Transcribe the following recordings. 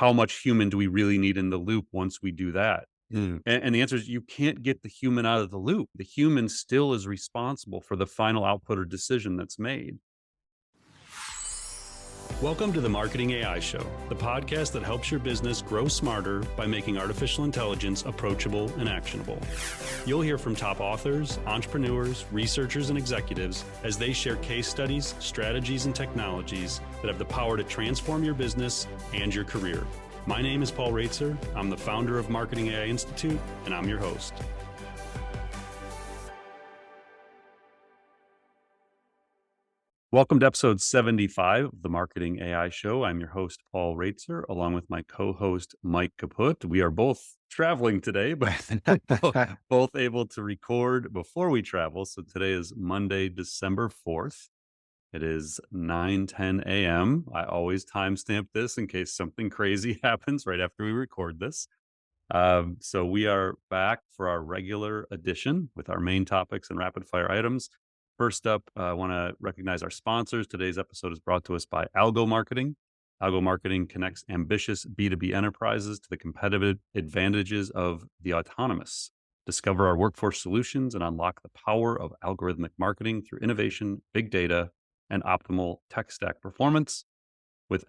how much human do we really need in the loop once we do that? And the answer is you can't get the human out of the loop. The human still is responsible for the final output or decision that's made. Welcome to the Marketing AI Show, the podcast that helps your business grow smarter by making artificial intelligence approachable and actionable. You'll hear from top authors, entrepreneurs, researchers, and executives as they share case studies, strategies, and technologies that have the power to transform your business and your career. My name is Paul Raitzer. I'm the founder of Marketing AI Institute, and I'm your host. Welcome to episode 75 of the Marketing AI Show. I'm your host, Paul Raitzer, along with my co-host, Mike Kaput. We are both traveling today, but both able to record before we travel. So today is Monday, December 4th. It is 9:10 a.m. I always timestamp this in case something crazy happens right after we record this. So we are back for our regular edition with our main topics and rapid fire items. First up, I want to recognize our sponsors. Today's episode is brought to us by Algomarketing. Algomarketing connects ambitious B2B enterprises to the competitive advantages of the autonomous. Discover our workforce solutions and unlock the power of algorithmic marketing through innovation, big data, and optimal tech stack performance. With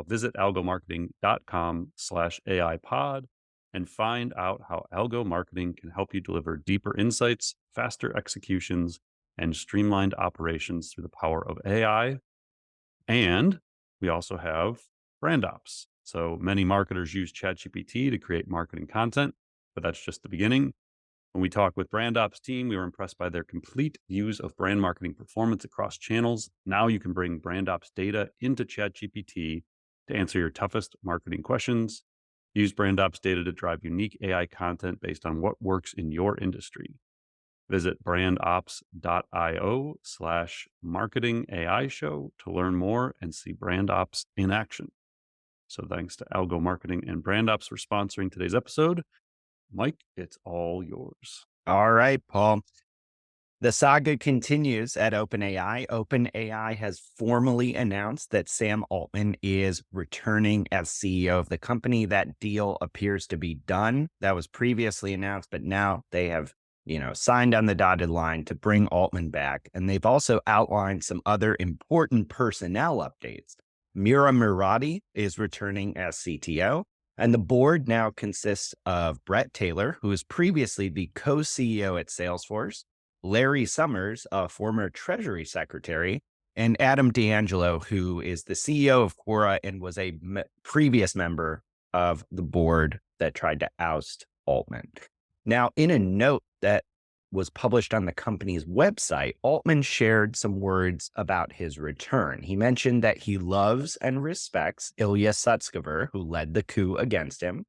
visit algomarketing.com/AI pod and find out how Algomarketing can help you deliver deeper insights, faster executions, and streamlined operations through the power of AI. And we also have brand ops. So many marketers use ChatGPT to create marketing content, but that's just the beginning. When we talked with brand ops team, we were impressed by their complete views of brand marketing performance across channels. Now you can bring brand ops data into ChatGPT to answer your toughest marketing questions. Use brand ops data to drive unique AI content based on what works in your industry. Visit brandops.io/marketing AI show to learn more and see brand ops in action. So thanks to Algo Marketing and Brand Ops for sponsoring today's episode. Mike, it's all yours. All right, Paul. The saga continues at OpenAI. OpenAI has formally announced that Sam Altman is returning as CEO of the company. That deal appears to be done. That was previously announced, but now they have signed on the dotted line to bring Altman back. And they've also outlined some other important personnel updates. Mira Murati is returning as CTO, and the board now consists of Brett Taylor, who was previously the co-CEO at Salesforce, Larry Summers, a former Treasury Secretary, and Adam D'Angelo, who is the CEO of Quora and was a previous member of the board that tried to oust Altman. Now, in a note that was published on the company's website, Altman shared some words about his return. He mentioned that he loves and respects Ilya Sutskever, who led the coup against him,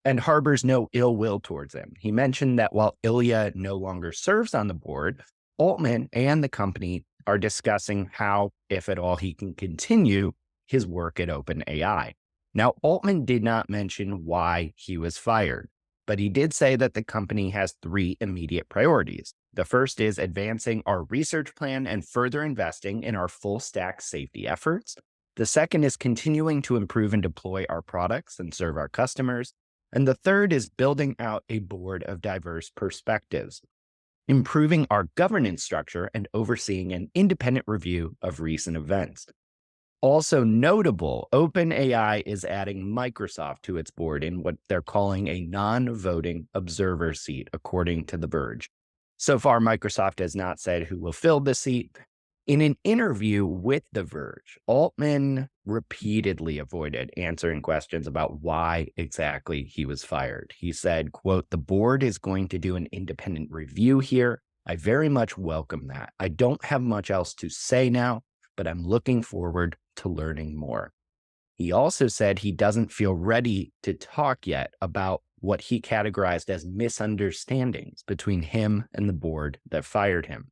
and harbors no ill will towards him. He mentioned that while Ilya no longer serves on the board, Altman and the company are discussing how, if at all, he can continue his work at OpenAI. Now, Altman did not mention why he was fired, but he did say that the company has three immediate priorities. The first is advancing our research plan and further investing in our full stack safety efforts. The second is continuing to improve and deploy our products and serve our customers. And the third is building out a board of diverse perspectives, improving our governance structure, and overseeing an independent review of recent events. Also notable, OpenAI is adding Microsoft to its board in what they're calling a non-voting observer seat, according to The Verge. So far, Microsoft has not said who will fill the seat. In an interview with The Verge, Altman repeatedly avoided answering questions about why exactly he was fired. He said, quote, "The board is going to do an independent review here. I very much welcome that. I don't have much else to say now, but I'm looking forward to learning more." He also said he doesn't feel ready to talk yet about what he categorized as misunderstandings between him and the board that fired him.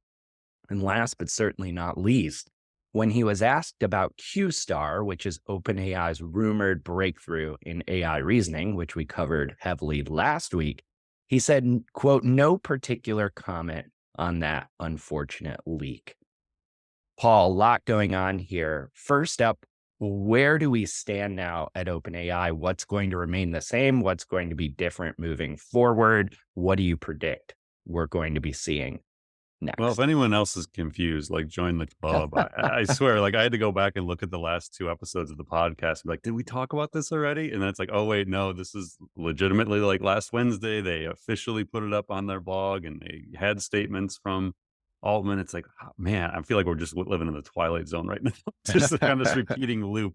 And last but certainly not least, when he was asked about Q-Star, which is OpenAI's rumored breakthrough in AI reasoning, which we covered heavily last week, he said, quote, "No particular comment on that unfortunate leak." Paul, a lot going on here. First up, Where do we stand now at OpenAI? What's going to remain the same? What's going to be different moving forward? What do you predict we're going to be seeing Well, if next? anyone else is confused, like join the club. I swear, like I had to go back and look at the last two episodes of the podcast and be like, did we talk about this already? And then it's like, oh wait, no, this is legitimately like last Wednesday. They officially put it up on their blog and they had statements from Altman. It's like, oh, man, I feel like we're just living in the twilight zone right now. Just kind of this repeating loop.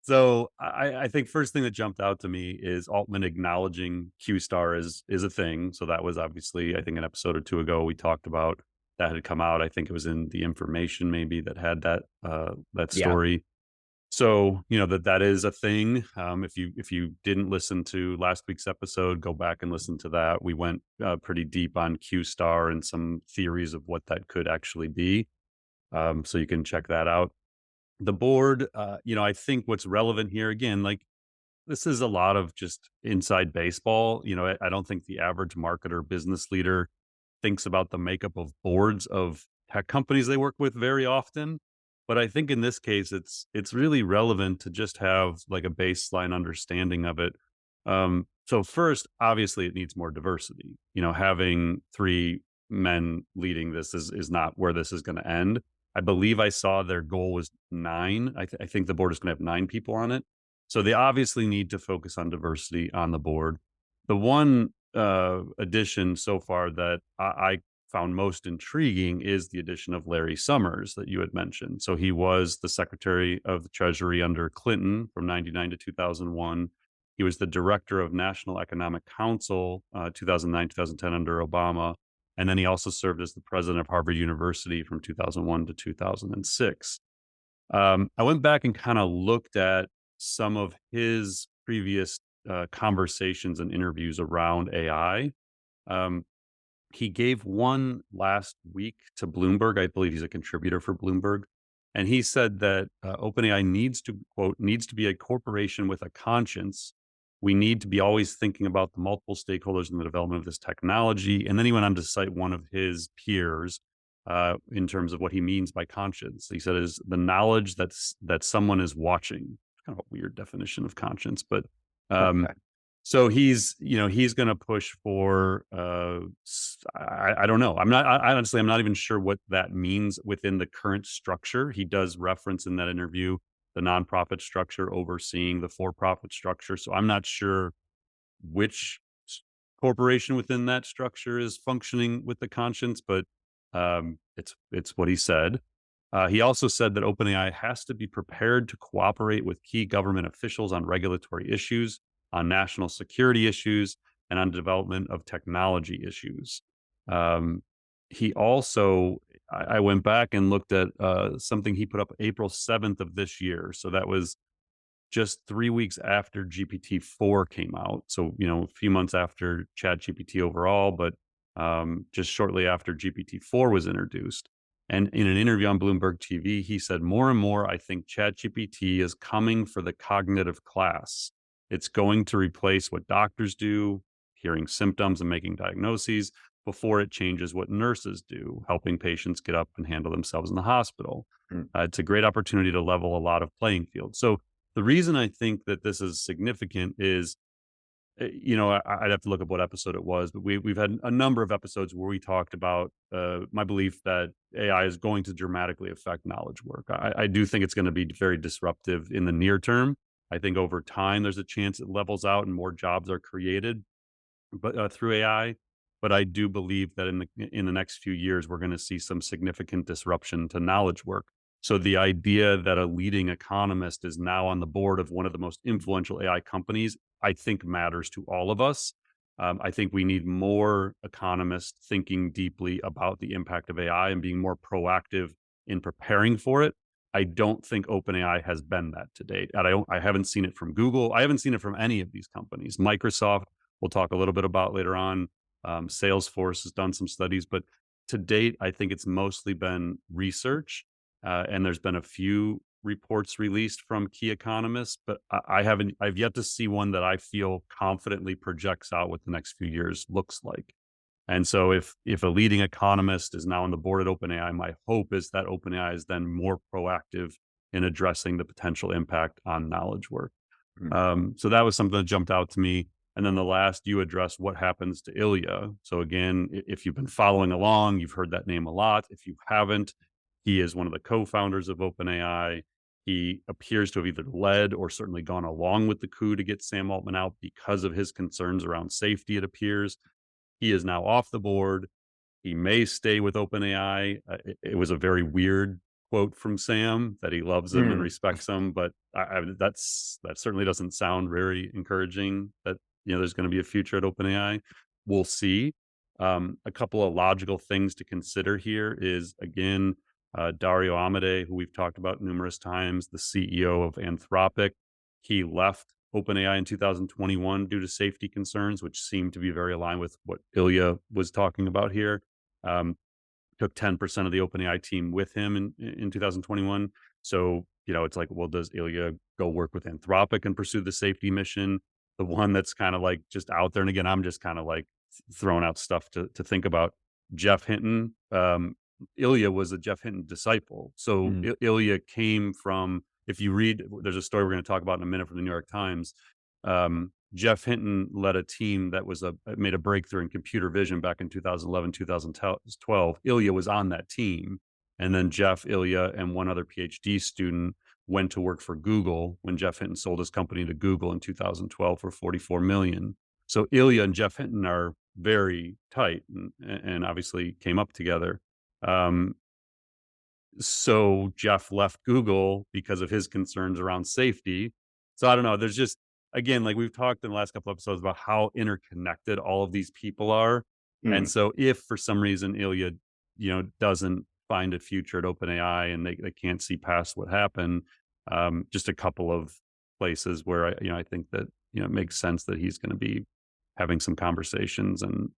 So I think first thing that jumped out to me is Altman acknowledging Q Star is a thing. So that was obviously, I think, an episode or two ago we talked about that had come out. I think it was in the information maybe that had that Yeah. story. So that is a thing. If you didn't listen to last week's episode, go back and listen to that. We went pretty deep on Q Star and some theories of what that could actually be. So you can check that out. The board, I think what's relevant here again, like this is a lot of just inside baseball. I don't think the average marketer, business leader thinks about the makeup of boards of tech companies they work with very often. But I think in this case, it's really relevant to just have like a baseline understanding of it. So first, obviously, it needs more diversity. Having three men leading this is not where this is going to end. I believe I saw their goal was nine. I think the board is going to have nine people on it. So they obviously need to focus on diversity on the board. The one addition so far that I found most intriguing is the addition of Larry Summers that you had mentioned. So he was the Secretary of the Treasury under Clinton from 99 to 2001. He was the Director of National Economic Council 2009, 2010 under Obama. And then he also served as the president of Harvard University from 2001 to 2006. I went back and kind of looked at some of his previous conversations and interviews around AI. Um, he gave one last week to Bloomberg. I believe he's a contributor for Bloomberg. And he said that OpenAI needs to, quote, needs to be a corporation with a conscience. We need to be always thinking about the multiple stakeholders in the development of this technology. And then he went on to cite one of his peers in terms of what he means by conscience. He said is the knowledge that someone is watching. Kind of a weird definition of conscience, but um, so he's going to push for I don't know. I honestly I'm not even sure what that means within the current structure. He does reference in that interview the nonprofit structure overseeing the for-profit structure. So I'm not sure which corporation within that structure is functioning with the conscience, but it's what he said. He also said that OpenAI has to be prepared to cooperate with key government officials on regulatory issues, on national security issues, and on development of technology issues. He also, I went back and looked at something he put up April 7th of this year. So that was just 3 weeks after GPT-4 came out. So, a few months after ChatGPT overall, but just shortly after GPT-4 was introduced. And in an interview on Bloomberg TV, he said, more and more, I think ChatGPT is coming for the cognitive class. It's going to replace what doctors do, hearing symptoms and making diagnoses, before it changes what nurses do, helping patients get up and handle themselves in the hospital. Mm. It's a great opportunity to level a lot of playing fields. So the reason I think that this is significant is, I'd have to look up what episode it was, but we've had a number of episodes where we talked about my belief that AI is going to dramatically affect knowledge work. I do think it's going to be very disruptive in the near term. I think over time, there's a chance it levels out and more jobs are created, but through AI. But I do believe that in the next few years, we're going to see some significant disruption to knowledge work. So the idea that a leading economist is now on the board of one of the most influential AI companies, I think matters to all of us. I think we need more economists thinking deeply about the impact of AI and being more proactive in preparing for it. I don't think OpenAI has been that to date. And I haven't seen it from Google. I haven't seen it from any of these companies. Microsoft, we'll talk a little bit about later on. Salesforce has done some studies, but to date, I think it's mostly been research. And there's been a few reports released from key economists, but I've yet to see one that I feel confidently projects out what the next few years looks like. And so if a leading economist is now on the board at OpenAI, my hope is that OpenAI is then more proactive in addressing the potential impact on knowledge work. Mm. So that was something that jumped out to me. And then the last, you address what happens to Ilya. So again, if you've been following along, you've heard that name a lot. If you haven't, he is one of the co-founders of OpenAI. He appears to have either led or certainly gone along with the coup to get Sam Altman out because of his concerns around safety, it appears. He is now off the board. He may stay with OpenAI. It was a very weird quote from Sam that he loves him and Mm. respects him, but that certainly doesn't sound very encouraging. That there's going to be a future at OpenAI. We'll see. A couple of logical things to consider here is again Dario Amodei, who we've talked about numerous times, the CEO of Anthropic. He left OpenAI in 2021 due to safety concerns, which seemed to be very aligned with what Ilya was talking about here. Um, Took 10% of the OpenAI team with him in 2021. So, it's like, well, does Ilya go work with Anthropic and pursue the safety mission? The one that's kind of like just out there. And again, I'm just kind of like throwing out stuff to think about. Jeff Hinton, Ilya was a Jeff Hinton disciple. So Mm. Ilya came from, if you read, there's a story we're going to talk about in a minute from the New York Times. Jeff Hinton led a team that made a breakthrough in computer vision back in 2011, 2012. Ilya was on that team. And then Jeff, Ilya, and one other PhD student went to work for Google when Jeff Hinton sold his company to Google in 2012 for 44 million. So Ilya and Jeff Hinton are very tight and obviously came up together. So Jeff left Google because of his concerns around safety. So I don't know. There's just, again, like we've talked in the last couple episodes about how interconnected all of these people are. And Mm. so if for some reason Ilya, doesn't find a future at OpenAI and they can't see past what happened, just a couple of places where I think that, it makes sense that he's going to be having some conversations. And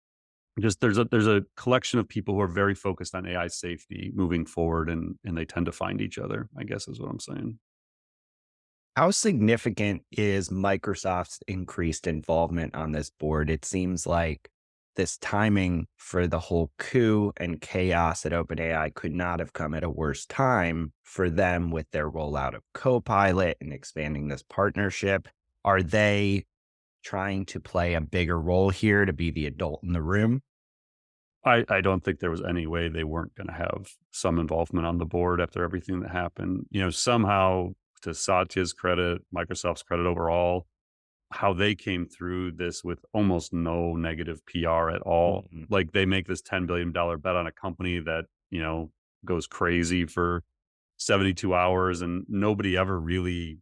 just there's a collection of people who are very focused on AI safety moving forward, and they tend to find each other, I guess is what I'm saying. How significant is Microsoft's increased involvement on this board? It seems like this timing for the whole coup and chaos at OpenAI could not have come at a worse time for them with their rollout of Copilot and expanding this partnership. Are they trying to play a bigger role here to be the adult in the room? I don't think there was any way they weren't going to have some involvement on the board after everything that happened. Somehow, to Satya's credit, Microsoft's credit overall, how they came through this with almost no negative PR at all. Mhm. Like they make this $10 billion bet on a company that, goes crazy for 72 hours and nobody ever really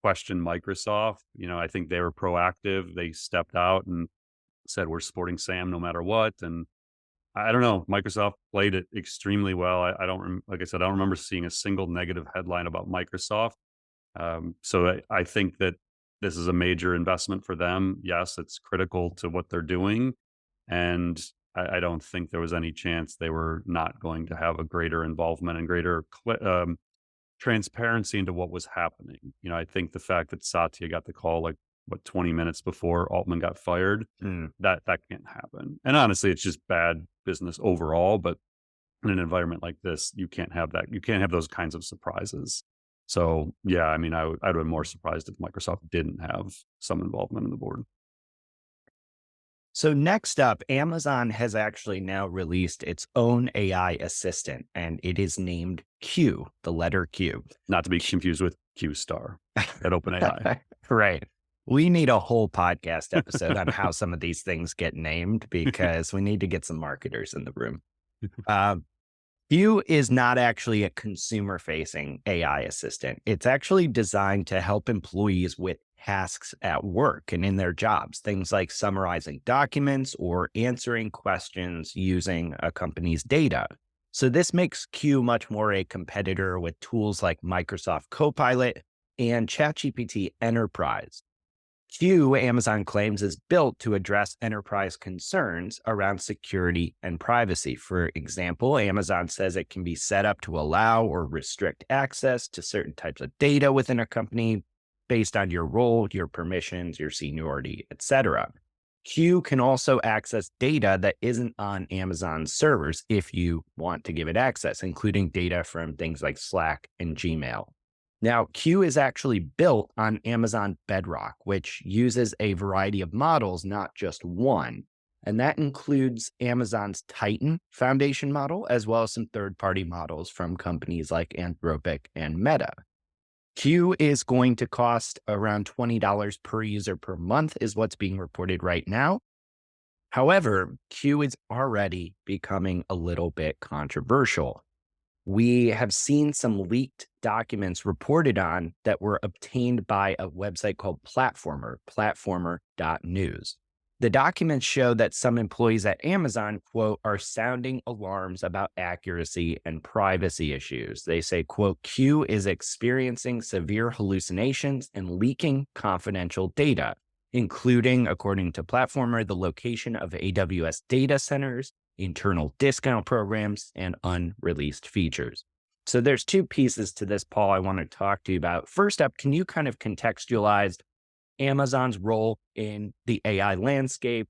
questioned Microsoft. I think they were proactive. They stepped out and said, we're supporting Sam no matter what. And I don't know. Microsoft played it extremely well. I don't, like I said, I don't remember seeing a single negative headline about Microsoft. So I think that this is a major investment for them. Yes, it's critical to what they're doing. And I don't think there was any chance they were not going to have a greater involvement and greater transparency into what was happening. I think the fact that Satya got the call 20 minutes before Altman got fired, Mm. that can't happen. And honestly, it's just bad business overall. But in an environment like this, you can't have that. You can't have those kinds of surprises. So yeah, I mean, I'd have been more surprised if Microsoft didn't have some involvement in the board. So next up, Amazon has actually now released its own AI assistant, and it is named Q, the letter Q. Not to be confused with Q Star at OpenAI. Right. We need a whole podcast episode on how some of these things get named because we need to get some marketers in the room. Q is not actually a consumer-facing AI assistant. It's actually designed to help employees with tasks at work and in their jobs, things like summarizing documents or answering questions using a company's data. So this makes Q much more a competitor with tools like Microsoft Copilot and ChatGPT Enterprise. Q, Amazon claims, is built to address enterprise concerns around security and privacy. For example, Amazon says it can be set up to allow or restrict access to certain types of data within a company based on your role, your permissions, your seniority, etc. Q can also access data that isn't on Amazon's servers if you want to give it access, including data from things like Slack and Gmail. Now, Q is actually built on Amazon Bedrock, which uses a variety of models, not just one. And that includes Amazon's Titan foundation model, as well as some third-party models from companies like Anthropic and Meta. Q is going to cost around $20 per user per month, is what's being reported right now. However, Q is already becoming a little bit controversial. We have seen some leaked documents reported on that were obtained by a website called platformer.news. The documents show that some employees at Amazon, quote, are sounding alarms about accuracy and privacy issues. They say, quote, Q is experiencing severe hallucinations and leaking confidential data, including, according to Platformer, the location of AWS data centers, internal discount programs, and unreleased features. So there's two pieces to this, Paul, I want to talk to you about. First up, can you kind of contextualize Amazon's role in the AI landscape,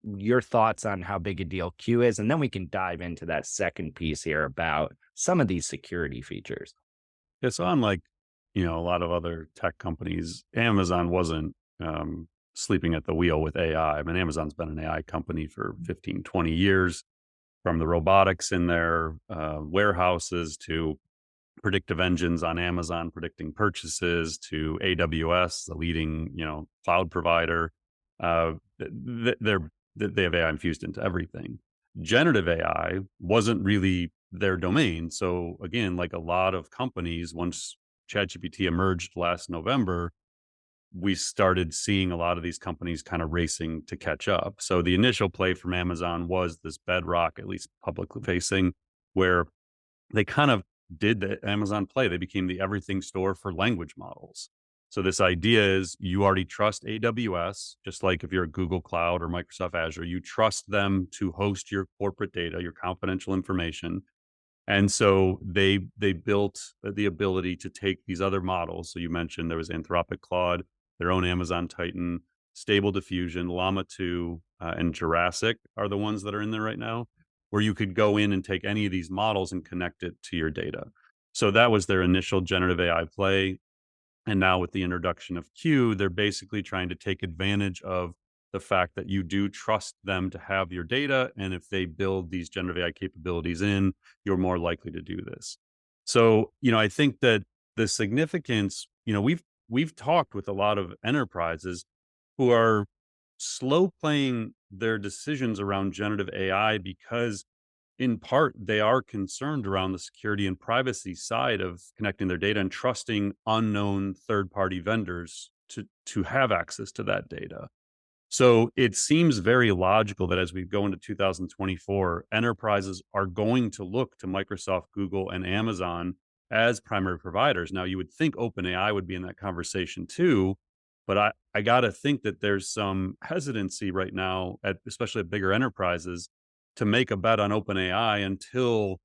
your thoughts on how big a deal Q is, and then we can dive into that second piece here about some of these security features. Yeah, so unlike, a lot of other tech companies, Amazon wasn't sleeping at the wheel with AI. I mean, Amazon's been an AI company for 15, 20 years, from the robotics in their warehouses to predictive engines on Amazon predicting purchases to AWS, the leading, cloud provider. They have AI infused into everything. Generative AI wasn't really their domain. So again, like a lot of companies, once ChatGPT emerged last November, we started seeing a lot of these companies kind of racing to catch up. So the initial play from Amazon was this Bedrock, at least publicly facing, where they kind of did the Amazon play. They became the everything store for language models. So this idea is you already trust AWS, just like if you're a Google Cloud or Microsoft Azure, you trust them to host your corporate data, your confidential information. And so they built the ability to take these other models. So you mentioned there was Anthropic Claude, their own Amazon Titan, Stable Diffusion, Llama 2, and Jurassic are the ones that are in there right now, where you could go in and take any of these models and connect it to your data. So that was their initial generative AI play. And now with the introduction of Q, they're basically trying to take advantage of the fact that you do trust them to have your data. And if they build these generative AI capabilities in, you're more likely to do this. So, I think that the significance, we've talked with a lot of enterprises who are slow playing their decisions around generative AI because in part, they are concerned around the security and privacy side of connecting their data and trusting unknown third-party vendors to have access to that data. So it seems very logical that as we go into 2024, enterprises are going to look to Microsoft, Google, and Amazon as primary providers. Now, you would think OpenAI would be in that conversation too, but I got to think that there's some hesitancy right now, especially at bigger enterprises, to make a bet on OpenAI until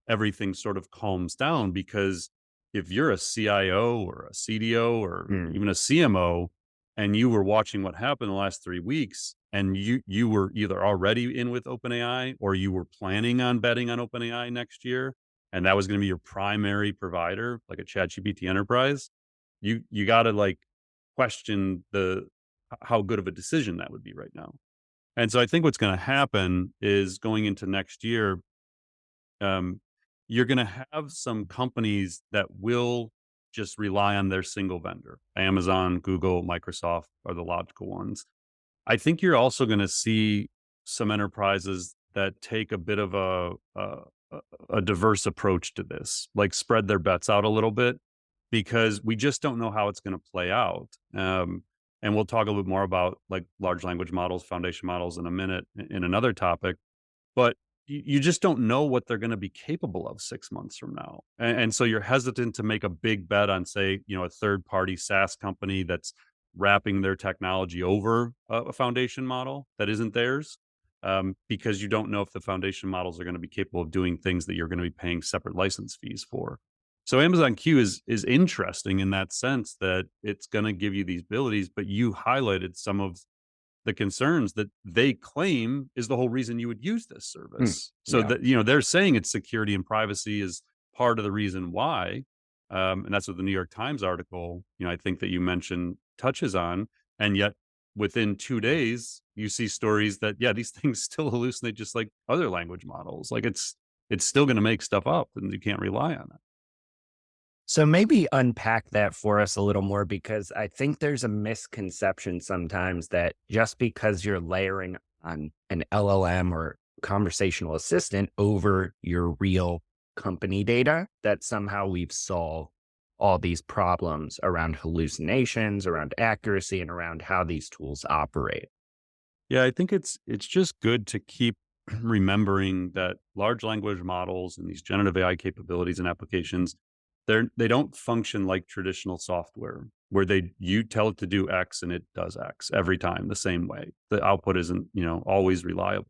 everything sort of calms down. Because if you're a CIO or a CDO or even a CMO, and you were watching what happened the last 3 weeks, and you were either already in with OpenAI or you were planning on betting on OpenAI next year, and that was going to be your primary provider, like a ChatGPT enterprise, you got to like question how good of a decision that would be right now. And so I think what's going to happen is going into next year, you're going to have some companies that will just rely on their single vendor. Amazon, Google, Microsoft are the logical ones. I think you're also going to see some enterprises that take a bit of a diverse approach to this, like spread their bets out a little bit, because we just don't know how it's going to play out. And we'll talk a little bit more about like large language models, foundation models in a minute in another topic. But you just don't know what they're going to be capable of 6 months from now. And so you're hesitant to make a big bet on, say, a third party SaaS company that's wrapping their technology over a foundation model that isn't theirs, because you don't know if the foundation models are going to be capable of doing things that you're going to be paying separate license fees for. So Amazon Q is interesting in that sense that it's going to give you these abilities, but you highlighted some of the concerns that they claim is the whole reason you would use this service. So that, they're saying it's security and privacy is part of the reason why, And that's what the New York Times article, I think that you mentioned touches on. And yet within 2 days, you see stories that, yeah, these things still hallucinate just like other language models. Like it's still going to make stuff up and you can't rely on it. So maybe unpack that for us a little more, because I think there's a misconception sometimes that just because you're layering on an LLM or conversational assistant over your real company data, that somehow we've solved all these problems around hallucinations, around accuracy, and around how these tools operate. Yeah, I think it's just good to keep remembering that large language models and these generative AI capabilities and applications, they don't function like traditional software where you tell it to do X and it does X every time the same way. The output isn't, always reliable.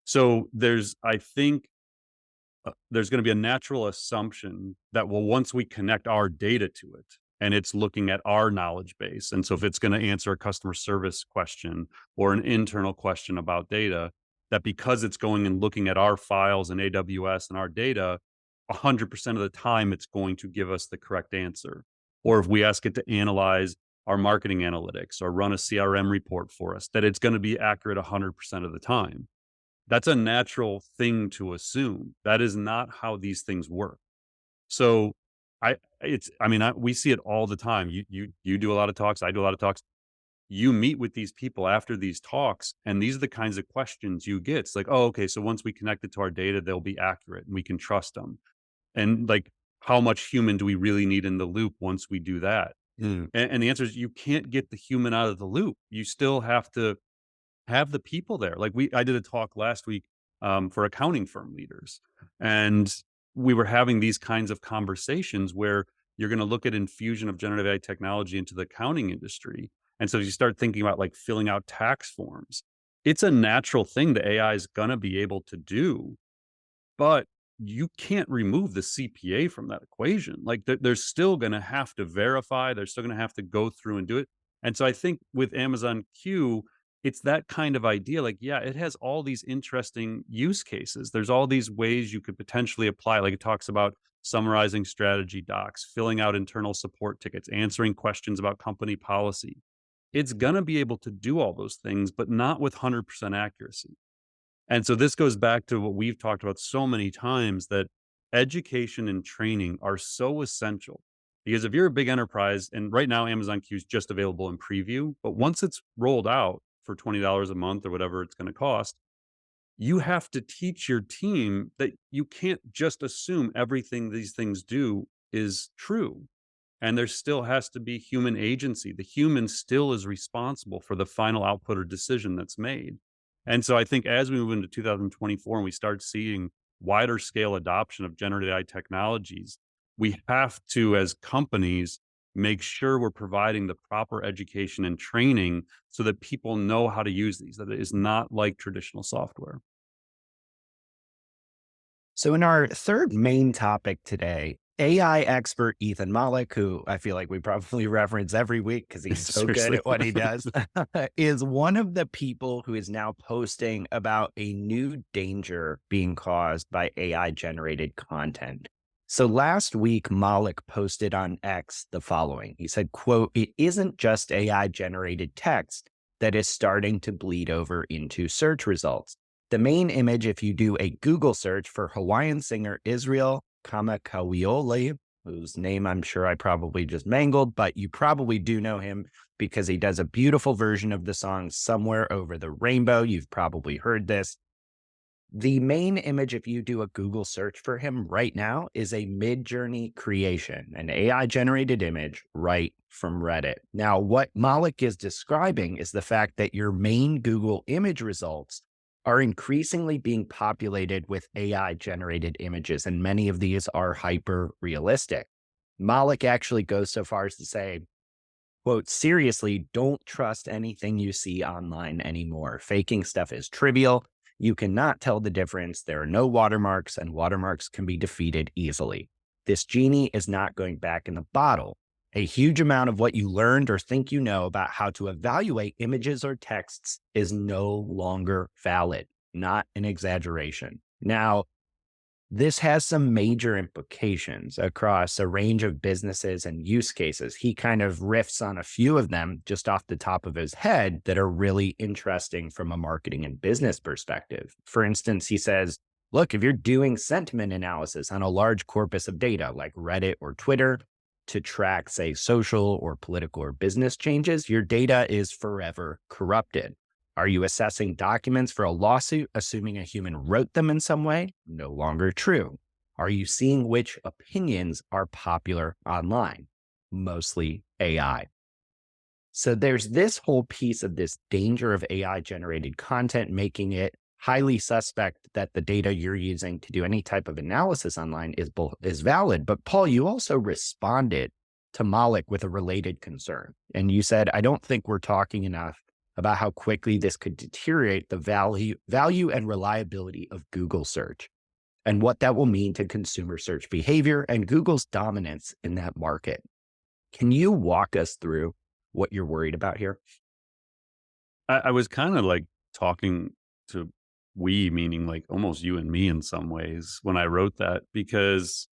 So I think there's going to be a natural assumption that, well, once we connect our data to it and it's looking at our knowledge base, and so if it's going to answer a customer service question or an internal question about data, that because it's going and looking at our files in AWS and our data, 100% of the time it's going to give us the correct answer. Or if we ask it to analyze our marketing analytics or run a CRM report for us, that it's going to be accurate 100% of the time. That's a natural thing to assume. That is not how these things work. So we see it all the time. You do a lot of talks, I do a lot of talks. You meet with these people after these talks, and these are the kinds of questions you get. It's like, oh, okay, so once we connect it to our data, they'll be accurate and we can trust them. And like, how much human do we really need in the loop once we do that? And the answer is you can't get the human out of the loop. You still have to have the people there. Like I did a talk last week for accounting firm leaders, and we were having these kinds of conversations where you're going to look at infusion of generative AI technology into the accounting industry. And so you start thinking about like filling out tax forms. It's a natural thing that AI is going to be able to do, but you can't remove the CPA from that equation. Like they're still going to have to verify. They're still going to have to go through and do it. And so I think with Amazon Q, it's that kind of idea. Like, yeah, it has all these interesting use cases. There's all these ways you could potentially apply. Like it talks about summarizing strategy docs, filling out internal support tickets, answering questions about company policy. It's going to be able to do all those things, but not with 100% accuracy. And so this goes back to what we've talked about so many times, that education and training are so essential. Because if you're a big enterprise, and right now Amazon Q is just available in preview, but once it's rolled out for $20 a month or whatever it's going to cost, you have to teach your team that you can't just assume everything these things do is true. And there still has to be human agency. The human still is responsible for the final output or decision that's made. And so I think as we move into 2024 and we start seeing wider scale adoption of generative AI technologies, we have to, as companies, make sure we're providing the proper education and training so that people know how to use these, that it is not like traditional software. So, in our third main topic today, AI expert Ethan Mollick, who I feel like we probably reference every week because he's so good Seriously. at what he does, is one of the people who is now posting about a new danger being caused by AI generated content. So last week, Mollick posted on X the following. He said, quote, "It isn't just AI generated text that is starting to bleed over into search results. The main image, if you do a Google search for Hawaiian singer Israel Kamakawiole, whose name I'm sure I probably just mangled, but you probably do know him because he does a beautiful version of the song Somewhere Over the Rainbow. You've probably heard this. The main image, if you do a Google search for him right now, is a Mid-Journey creation, an AI-generated image right from Reddit. Now, what Mollick is describing is the fact that your main Google image results are increasingly being populated with AI-generated images, and many of these are hyper-realistic. Mollick actually goes so far as to say, quote, "Seriously, don't trust anything you see online anymore. Faking stuff is trivial. You cannot tell the difference. There are no watermarks, and watermarks can be defeated easily. This genie is not going back in the bottle. A huge amount of what you learned or think you know about how to evaluate images or texts is no longer valid." Not an exaggeration. Now, this has some major implications across a range of businesses and use cases. He kind of riffs on a few of them just off the top of his head that are really interesting from a marketing and business perspective. For instance, he says, look, if you're doing sentiment analysis on a large corpus of data like Reddit or Twitter to track, say, social or political or business changes, your data is forever corrupted. Are you assessing documents for a lawsuit, assuming a human wrote them in some way? No longer true. Are you seeing which opinions are popular online? Mostly AI. So there's this whole piece of this danger of AI generated content, making it highly suspect that the data you're using to do any type of analysis online is valid. But Paul, you also responded to Mollick with a related concern. And you said, I don't think we're talking enough about how quickly this could deteriorate the value and reliability of Google search and what that will mean to consumer search behavior and Google's dominance in that market. Can you walk us through what you're worried about here? I was kind of like talking to we, meaning like almost you and me in some ways when I wrote that, because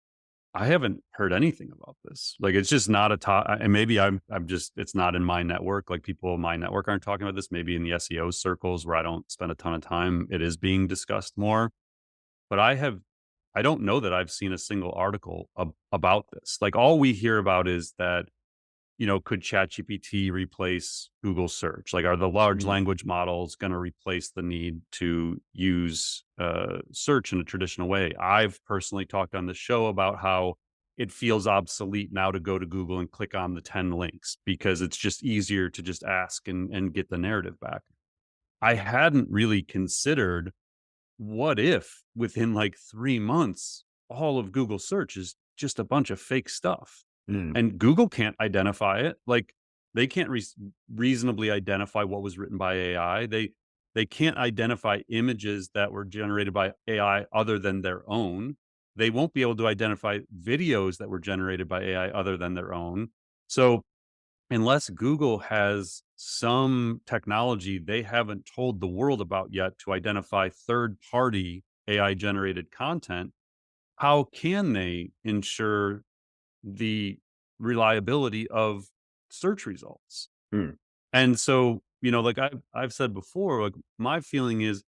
I haven't heard anything about this. Like, it's just not a top, and maybe I'm just, it's not in my network. Like, people in my network aren't talking about this. Maybe in the SEO circles where I don't spend a ton of time, it is being discussed more. But I don't know that I've seen a single article about this. Like, all we hear about is that, could ChatGPT replace Google search? Like, are the large language models going to replace the need to use search in a traditional way? I've personally talked on the show about how it feels obsolete now to go to Google and click on the 10 links because it's just easier to just ask and get the narrative back. I hadn't really considered, what if within like 3 months, all of Google search is just a bunch of fake stuff? Mm. And Google can't identify it. Like, they can't reasonably identify what was written by AI. They can't identify images that were generated by AI other than their own. They won't be able to identify videos that were generated by AI other than their own. So unless Google has some technology they haven't told the world about yet to identify third-party AI generated content, how can they ensure the reliability of search results? Mm. And so, like I've said before, like, my feeling is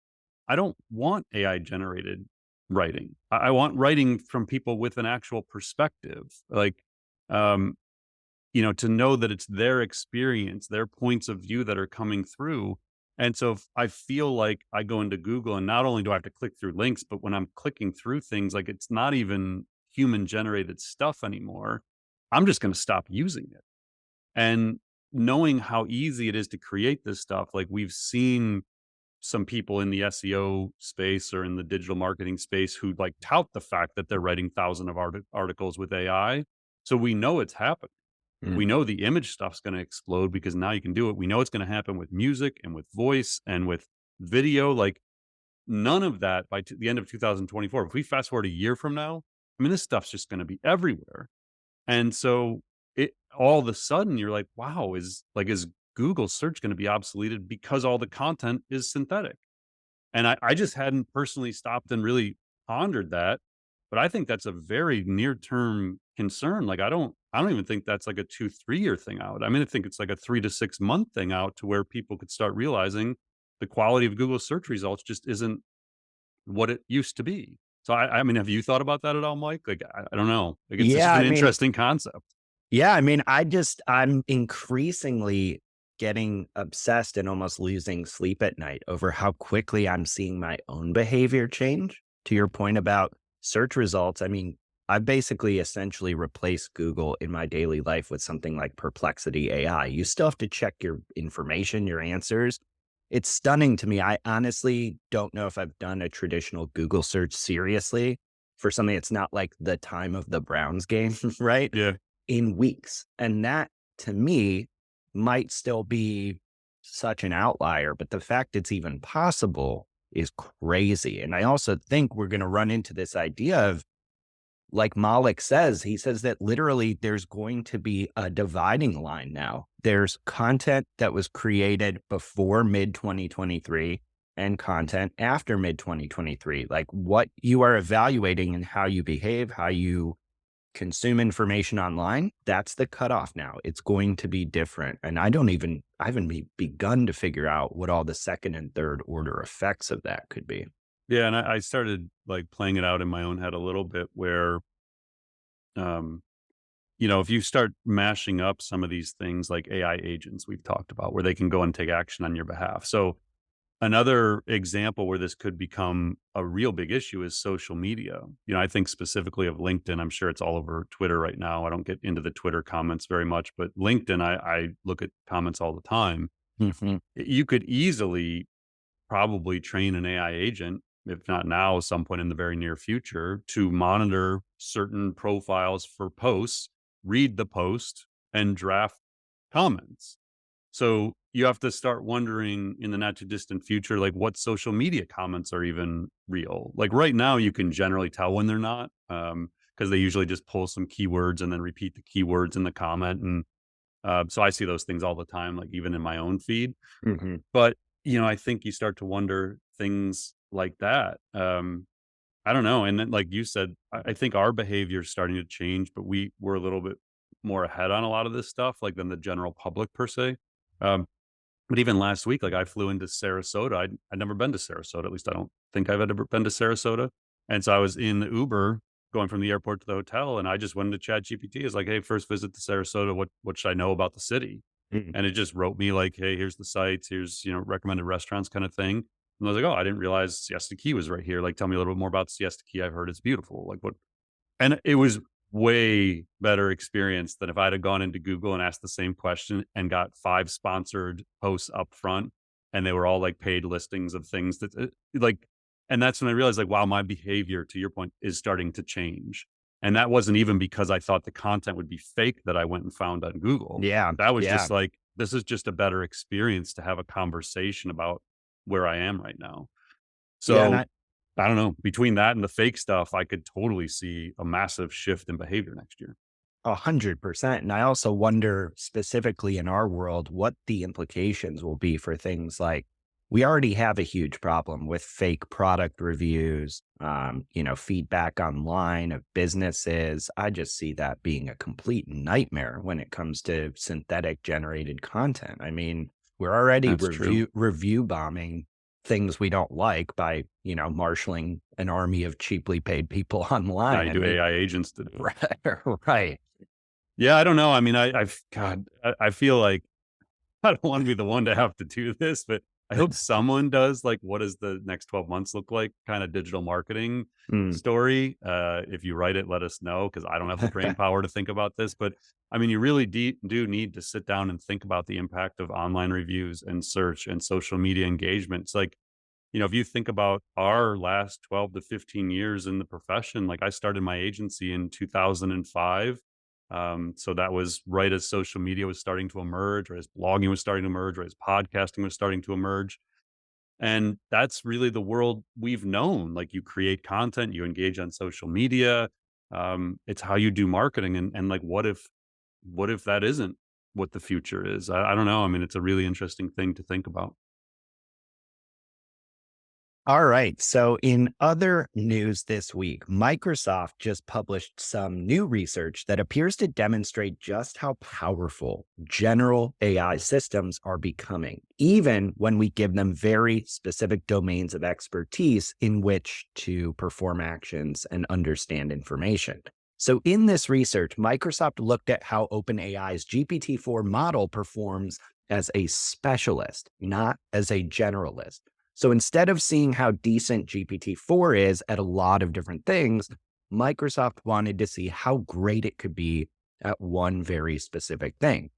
I don't want AI generated writing. I want writing from people with an actual perspective. Like, um, to know that it's their experience, their points of view that are coming through. And so if I feel like I go into Google and not only do I have to click through links, but when I'm clicking through things, like, it's not even human generated stuff anymore, I'm just going to stop using it. And knowing how easy it is to create this stuff, like, we've seen some people in the SEO space or in the digital marketing space who like tout the fact that they're writing thousands of articles with AI. So we know it's happening. Mm. We know the image stuff's going to explode because now you can do it. We know it's going to happen with music and with voice and with video. Like, none of that by the end of 2024. If we fast forward a year from now, I mean, this stuff's just going to be everywhere. And so it all of a sudden you're like, wow, is Google search going to be obsoleted because all the content is synthetic? And I just hadn't personally stopped and really pondered that. But I think that's a very near term concern. Like, I don't even think that's like a 2-3 year thing out. I mean, I think it's like a 3 to 6 month thing out to where people could start realizing the quality of Google search results just isn't what it used to be. So I mean, have you thought about that at all, Mike? Like, I don't know. Like, it's Yeah, just I an mean, interesting concept. yeah, I mean, I'm increasingly getting obsessed and almost losing sleep at night over how quickly I'm seeing my own behavior change. To your point about search results, I mean, I basically essentially replaced Google in my daily life with something like Perplexity AI. You still have to check your information, your answers. It's stunning to me. I honestly don't know if I've done a traditional Google search seriously for something that's not like the time of the Browns game, right? Yeah. In weeks. And that to me might still be such an outlier, but the fact it's even possible is crazy. And I also think we're going to run into this idea of, like Mollick says, he says that literally there's going to be a dividing line now. There's content that was created before mid 2023, and content after mid 2023. Like what you are evaluating and how you behave, how you consume information online, that's the cutoff now. It's going to be different. And I haven't begun to figure out what all the second and third order effects of that could be. Yeah, and I started like playing it out in my own head a little bit where, um, if you start mashing up some of these things like AI agents we've talked about, where they can go and take action on your behalf. So another example where this could become a real big issue is social media. I think specifically of LinkedIn. I'm sure it's all over Twitter right now. I don't get into the Twitter comments very much, but LinkedIn, I look at comments all the time. Mhm. You could easily probably train an AI agent, if not now, some point in the very near future, to monitor certain profiles for posts, read the post, and draft comments. So you have to start wondering in the not too distant future, like what social media comments are even real. Like right now, you can generally tell when they're not, because they usually just pull some keywords and then repeat the keywords in the comment. And so I see those things all the time, like even in my own feed. Mhm. But I think you start to wonder things like that. I don't know. And then, like you said, I think our behavior is starting to change, but we're a little bit more ahead on a lot of this stuff, like than the general public per se. Um, but even last week, like I flew into Sarasota. I'd never been to Sarasota. At least I don't think I've ever been to Sarasota. And so I was in the Uber going from the airport to the hotel, and I just went into ChatGPT. It's like, hey, first visit to Sarasota. What should I know about the city? Mhm. And it just wrote me like, hey, here's the sites, here's recommended restaurants, kind of thing. And I was like, oh, I didn't realize Siesta Key was right here. Like, tell me a little bit more about Siesta Key. I've heard it's beautiful. Like, what? And it was way better experience than if I'd have gone into Google and asked the same question and got 5 sponsored posts up front, and they were all, like, paid listings of things that, like and that's when I realized, like, wow, my behavior, to your point, is starting to change. And that wasn't even because I thought the content would be fake that I went and found on Google. Yeah. That was Yeah. just like, this is just a better experience to have a conversation about where I am right now. Yeah. And So I don't know. Between that and the fake stuff, I could totally see a massive shift in behavior next year. 100%. And I also wonder specifically in our world what the implications will be for things like we already have a huge problem with fake product reviews, feedback online of businesses. I just see that being a complete nightmare when it comes to synthetic generated content. I mean, we're already That's true. review bombing things we don't like by, marshaling an army of cheaply paid people Now online. you I do mean, AI agents to do it. right, right. Yeah, I don't know. I mean, I feel like I don't want to be the one to have to do this, but I hope someone does. Like, what does the next 12 months look like? Kind of digital marketing Mm. story. If you write it, let us know because I don't have the brain power to think about this. But I mean, you really do need to sit down and think about the impact of online reviews and search and social media engagement. It's like, if you think about our last 12 to 15 years in the profession, like I started my agency in 2005. So that was right as social media was starting to emerge, or as blogging was starting to emerge, or as podcasting was starting to emerge. And that's really the world we've known. Like you create content, you engage on social media. It's how you do marketing. And like, what if that isn't what the future is? I don't know. I mean, it's a really interesting thing to think about. All right. So, in other news this week, Microsoft just published some new research that appears to demonstrate just how powerful general AI systems are becoming, even when we give them very specific domains of expertise in which to perform actions and understand information. So, in this research, Microsoft looked at how OpenAI's GPT-4 model performs as a specialist, not as a generalist. So instead of seeing how decent GPT-4 is at a lot of different things, Microsoft wanted to see how great it could be at one very specific thing.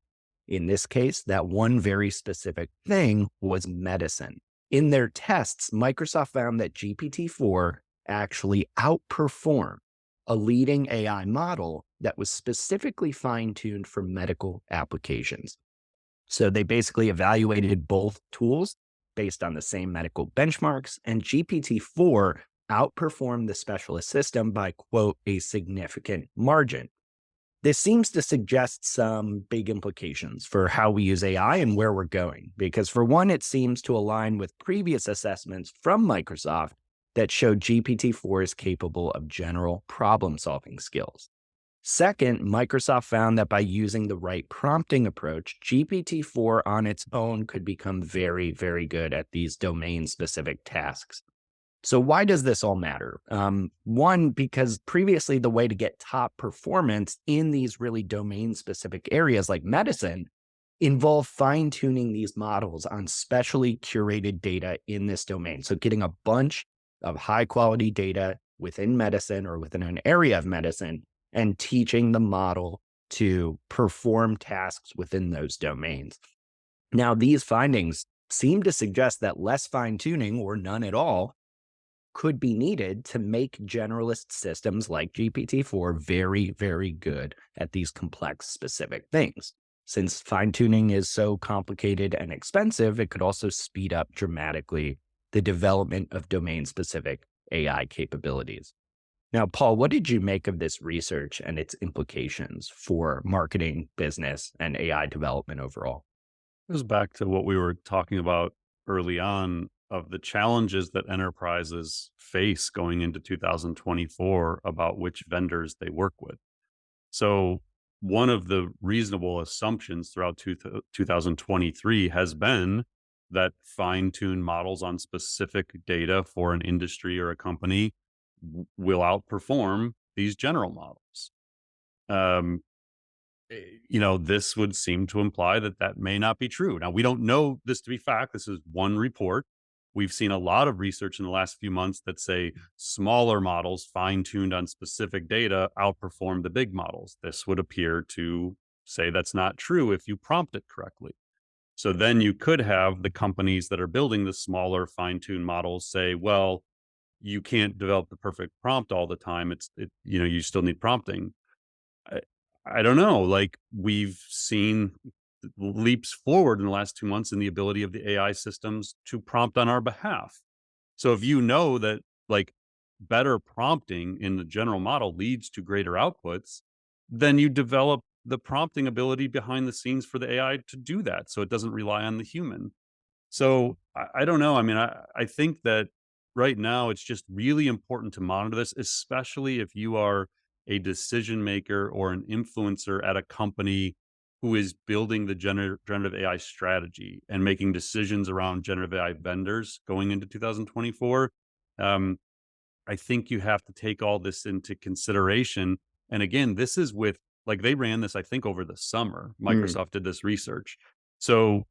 In this case, that one very specific thing was medicine. In their tests, Microsoft found that GPT-4 actually outperformed a leading AI model that was specifically fine-tuned for medical applications. So they basically evaluated both tools based on the same medical benchmarks, and GPT-4 outperformed the specialist system by, quote, a significant margin. This seems to suggest some big implications for how we use AI and where we're going. Because, for one, it seems to align with previous assessments from Microsoft that showed GPT-4 is capable of general problem solving skills. Second, Microsoft found that by using the right prompting approach, GPT-4 on its own could become very, very good at these domain specific tasks. So, why does this all matter? One, because previously the way to get top performance in these really domain specific areas like medicine involved fine tuning these models on specially curated data in this domain. So, getting a bunch of high quality data within medicine or within an area of medicine and teaching the model to perform tasks within those domains. Now, these findings seem to suggest that less fine tuning or none at all could be needed to make generalist systems like GPT-4 very, very good at these complex specific things. Since fine tuning is so complicated and expensive, it could also speed up dramatically the development of domain specific AI capabilities. Now, Paul, what did you make of this research and its implications for marketing, business, and AI development overall? It goes back to what we were talking about early on of the challenges that enterprises face going into 2024 about which vendors they work with. So, one of the reasonable assumptions throughout 2023 has been that fine tuned models on specific data for an industry or a company will outperform these general models. Um, this would seem to imply that that may not be true. Now, we don't know this to be fact. This is one report. We've seen a lot of research in the last few months that say smaller models fine tuned on specific data outperform the big models. This would appear to say that's not true if you prompt it correctly. So then you could have the companies that are building the smaller fine tuned models say, well, you can't develop the perfect prompt all the time. You still need prompting. I, I don't know. Like, we've seen leaps forward in the last 2 months in the ability of the AI systems to prompt on our behalf. So if you know that, like, better prompting in the general model leads to greater outputs, then you develop the prompting ability behind the scenes for the AI to do that. So it doesn't rely on the human. So I don't know. I mean, I think that right now it's just really important to monitor this, especially if you are a decision maker or an influencer at a company who is building the generative AI strategy and making decisions around generative AI vendors going into 2024. Um, I think you have to take all this into consideration. And again, this is with, like, they ran this, I think, over the summer. Mm, Microsoft did this research. So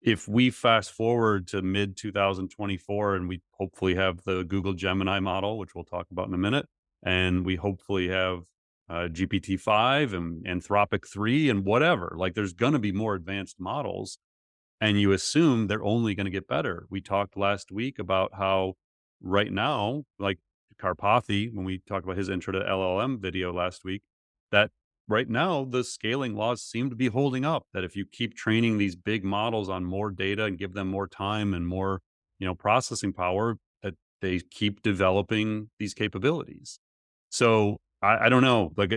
if we fast forward to mid 2024 and we hopefully have the Google Gemini model, which we'll talk about in a minute, and we hopefully have GPT-5 and Anthropic 3 and whatever, like, there's going to be more advanced models, and you assume they're only going to get better. We talked last week about how right now, like Karpathy, when we talked about his intro to LLM video last week, that right now the scaling laws seem to be holding up. That if you keep training these big models on more data and give them more time and more, processing power, that they keep developing these capabilities. So I don't know. Like,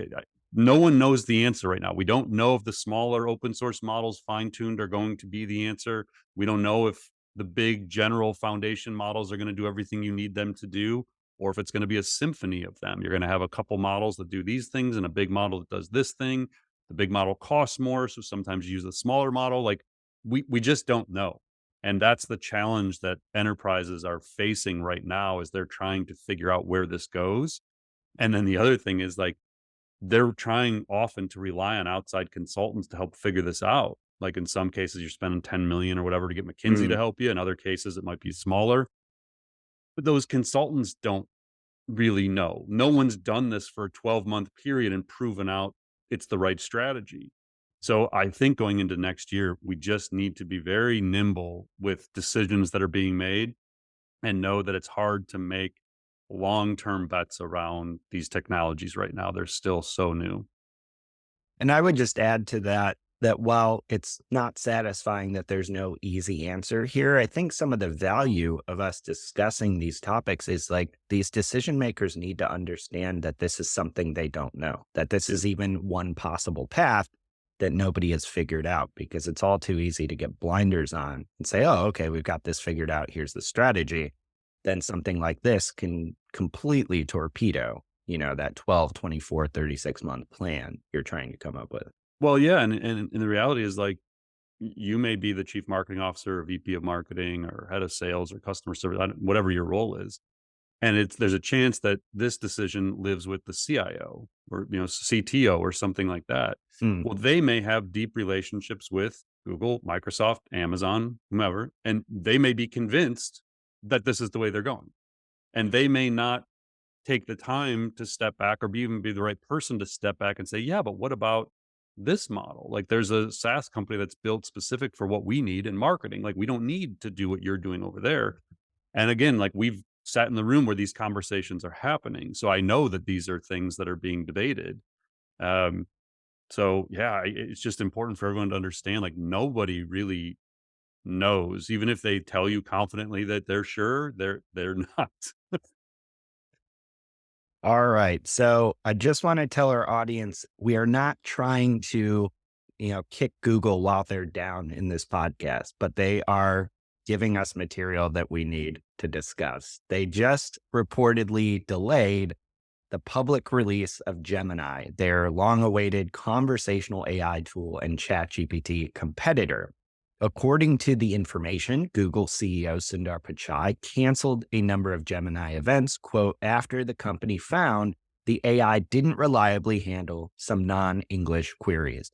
no one knows the answer right now. We don't know if the smaller open source models fine tuned are going to be the answer. We don't know if the big general foundation models are going to do everything you need them to do, or if it's going to be a symphony of them. You're going to have a couple models that do these things and a big model that does this thing. The big model costs more, so sometimes you use a smaller model. Like, we just don't know. And that's the challenge that enterprises are facing right now, is they're trying to figure out where this goes. And then the other thing is, like, they're trying often to rely on outside consultants to help figure this out. Like, in some cases, you're spending 10 million or whatever to get McKinsey to mm. help you. In other cases, it might be smaller. But those consultants don't really know. No one's done this for a 12-month period and proven out it's the right strategy. So I think going into next year, we just need to be very nimble with decisions that are being made and know that it's hard to make long-term bets around these technologies right now. They're still so new. And I would just add to that, that while it's not satisfying that there's no easy answer here, I think some of the value of us discussing these topics is like these decision makers need to understand that this is something they don't know, that this is even one possible path that nobody has figured out, because it's all too easy to get blinders on and say, oh, okay, we've got this figured out. Here's the strategy. Then something like this can completely torpedo, that 12, 24, 36-month plan you're trying to come up with. Well, yeah, and the reality is, like, you may be the chief marketing officer or VP of marketing or head of sales or customer service, whatever your role is, and there's a chance that this decision lives with the CIO or CTO or something like that. Hmm. Well, they may have deep relationships with Google, Microsoft, Amazon, whomever, and they may be convinced that this is the way they're going, and they may not take the time to step back or even be the right person to step back and say, yeah, but what about this model? Like, there's a SaaS company that's built specific for what we need in marketing. Like, we don't need to do what you're doing over there. And again, like, we've sat in the room where these conversations are happening. So I know that these are things that are being debated. Um, so yeah, it's just important for everyone to understand, like, nobody really knows, even if they tell you confidently that they're sure, they're not. All right. So I just want to tell our audience we are not trying to, kick Google while they're down in this podcast, but they are giving us material that we need to discuss. They just reportedly delayed the public release of Gemini, their long awaited conversational AI tool and ChatGPT competitor. According to the information, Google CEO Sundar Pichai canceled a number of Gemini events, quote, after the company found the AI didn't reliably handle some non-English queries.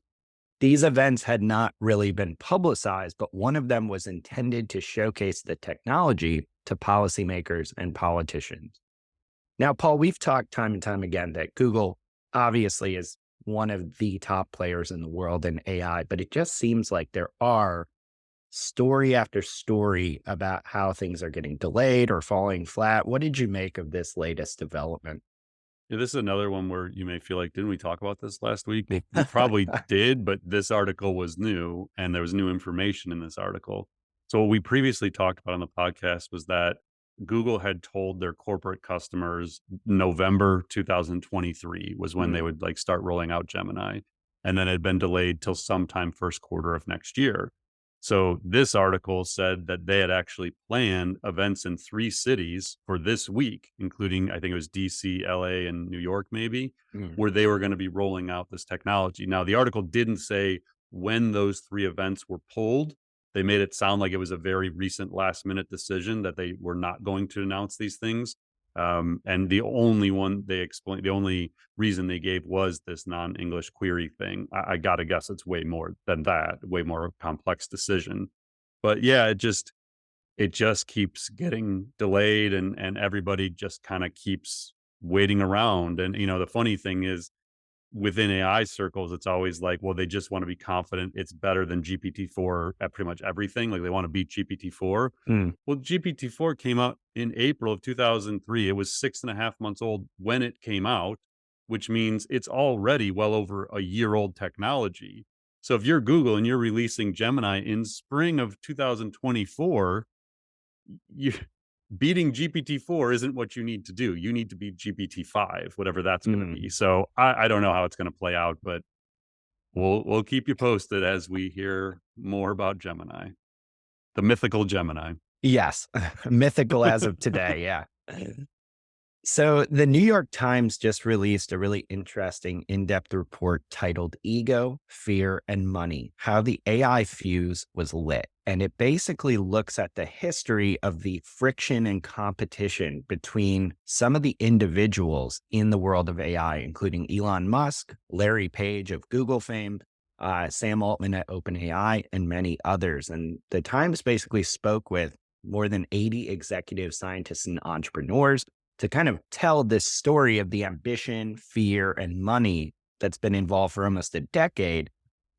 These events had not really been publicized, but one of them was intended to showcase the technology to policymakers and politicians. Now, Paul, we've talked time and time again that Google obviously is one of the top players in the world in AI, but it just seems like there are story after story about how things are getting delayed or falling flat. What did you make of this latest development? Yeah, this is another one where you may feel like, didn't we talk about this last week? We probably did, but this article was new and there was new information in this article. So what we previously talked about on the podcast was that Google had told their corporate customers November 2023 was when they would like start rolling out Gemini. And then it had been delayed till sometime first quarter of next year. So this article said that they had actually planned events in 3 cities for this week, including, I think it was DC, LA, and New York, maybe, where they were going to be rolling out this technology. Now, the article didn't say when those 3 events were pulled. They made it sound like it was a very recent last minute decision that they were not going to announce these things. And the only one they explained, the only reason they gave was this non-English query thing. I got to guess it's way more than that, way more complex decision. But yeah, it just keeps getting delayed and everybody just kind of keeps waiting around. And, the funny thing is, within AI circles, it's always like, well, they just want to be confident it's better than GPT-4 at pretty much everything. Like, they want to beat GPT-4. Well, GPT-4 came out in April of 2003. It was 6.5 months old when it came out, which means it's already well over a year old technology. So if you're Google and you're releasing Gemini in spring of 2024, you beating GPT-4 isn't what you need to do. You need to beat GPT-5, whatever that's going to be. So I don't know how it's going to play out, but we'll keep you posted as we hear more about Gemini, the mythical Gemini. Yes, mythical as of today. Yeah. So the New York Times just released a really interesting in-depth report titled Ego, Fear, and Money, How the AI Fuse Was Lit. And it basically looks at the history of the friction and competition between some of the individuals in the world of AI, including Elon Musk, Larry Page of Google fame, Sam Altman at OpenAI, and many others. And the Times basically spoke with more than 80 executive scientists and entrepreneurs to kind of tell this story of the ambition, fear, and money that's been involved for almost a decade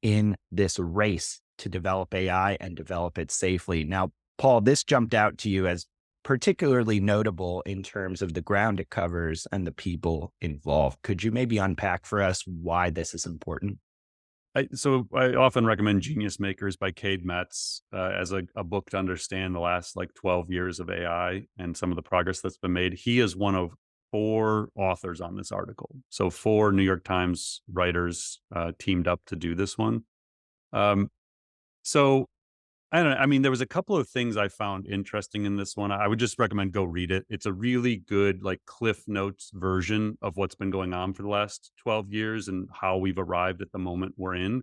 in this race to develop AI and develop it safely. Now, Paul, this jumped out to you as particularly notable in terms of the ground it covers and the people involved. Could you maybe unpack for us why this is important? I often recommend Genius Makers by Cade Metz as a book to understand the last like 12 years of AI and some of the progress that's been made. He is one of four authors on this article. So four New York Times writers teamed up to do this one. Um, so I don't know. I mean, there was a couple of things I found interesting in this one. I would just recommend go read it. It's a really good, like, Cliff Notes version of what's been going on for the last 12 years and how we've arrived at the moment we're in.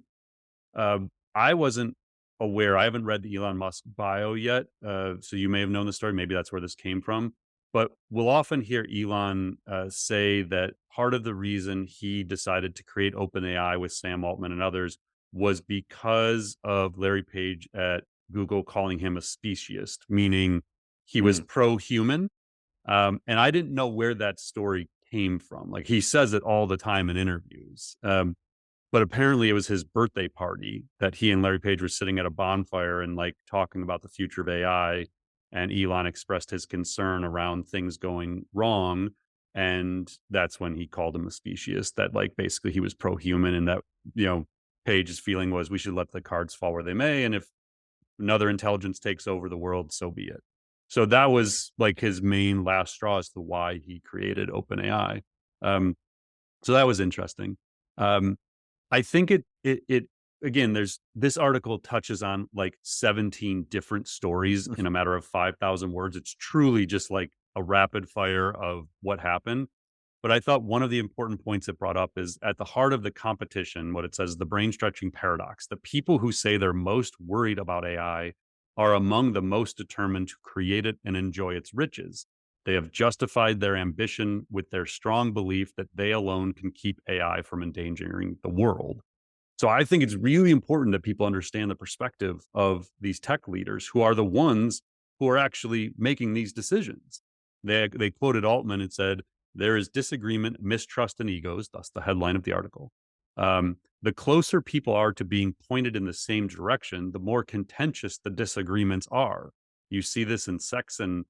I wasn't aware. I haven't read the Elon Musk bio yet, so you may have known the story. Maybe that's where this came from. But we'll often hear Elon say that part of the reason he decided to create OpenAI with Sam Altman and others was because of Larry Page at Google calling him a speciesist, meaning he was Mm. pro-human. And I didn't know where that story came from. Like, he says it all the time in interviews. But apparently it was his birthday party that he and Larry Page were sitting at a bonfire and like talking about the future of AI. And Elon expressed his concern around things going wrong. And that's when he called him a speciesist, that like basically he was pro-human, and that, you know, Page's feeling was we should let the cards fall where they may. And if another intelligence takes over the world, so be it. So that was like his main last straw as to why he created OpenAI. Um, so that was interesting. Um, I think it again, there's this article touches on like 17 different stories in a matter of 5,000 words. It's truly just like a rapid fire of what happened. But I thought one of the important points it brought up is at the heart of the competition, what it says, the brain stretching paradox. The people who say they're most worried about AI are among the most determined to create it and enjoy its riches. They have justified their ambition with their strong belief that they alone can keep AI from endangering the world. So I think it's really important that people understand the perspective of these tech leaders who are the ones who are actually making these decisions. They quoted Altman and said, "There is disagreement, mistrust, and egos." That's the headline of the article. The closer people are to being pointed in the same direction, the more contentious the disagreements are. You see this in sex and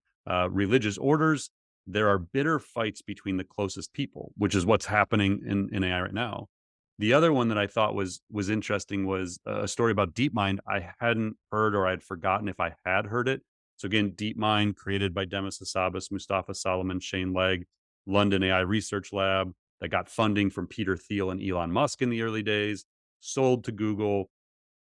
religious orders. There are bitter fights between the closest people, which is what's happening in AI right now. The other one that I thought was interesting was a story about DeepMind. I hadn't heard, or I'd forgotten if I had heard it. So again, DeepMind, created by Demis Hassabis, Mustafa Solomon, Shane Legg, London AI Research Lab, that got funding from Peter Thiel and Elon Musk in the early days, sold to Google,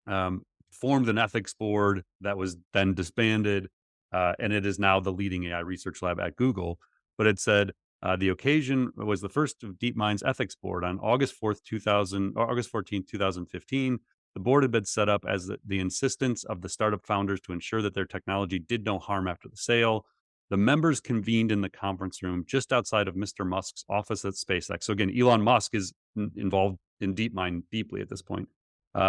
formed an ethics board that was then disbanded, and it is now the leading AI research lab at Google. But it said the occasion was the first of DeepMind's ethics board on August 14th, 2015. The board had been set up as the insistence of the startup founders to ensure that their technology did no harm after the sale. The members convened in the conference room just outside of Mr. Musk's office at SpaceX. So again, Elon Musk is involved in DeepMind deeply at this point,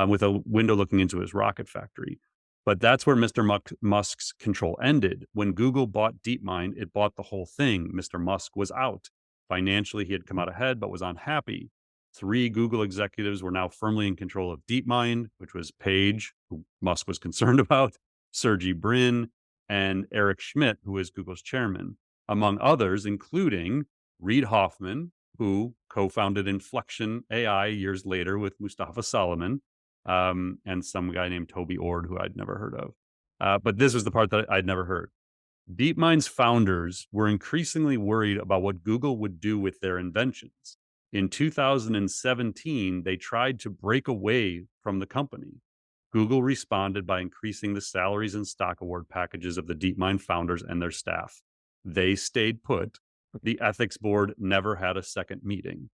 with a window looking into his rocket factory. But that's where Mr. Musk's control ended. When Google bought DeepMind, it bought the whole thing. Mr. Musk was out. Financially, he had come out ahead, but was unhappy. Three Google executives were now firmly in control of DeepMind, which was Page, who Musk was concerned about, Sergey Brin, and Eric Schmidt, who is Google's chairman, among others, including Reid Hoffman, who co-founded Inflection AI years later with Mustafa Solomon, and some guy named Toby Ord, who I'd never heard of. But this was the part that I'd never heard. DeepMind's founders were increasingly worried about what Google would do with their inventions. In 2017, they tried to break away from the company. Google responded by increasing the salaries and stock award packages of the DeepMind founders and their staff. They stayed put. The ethics board never had a second meeting.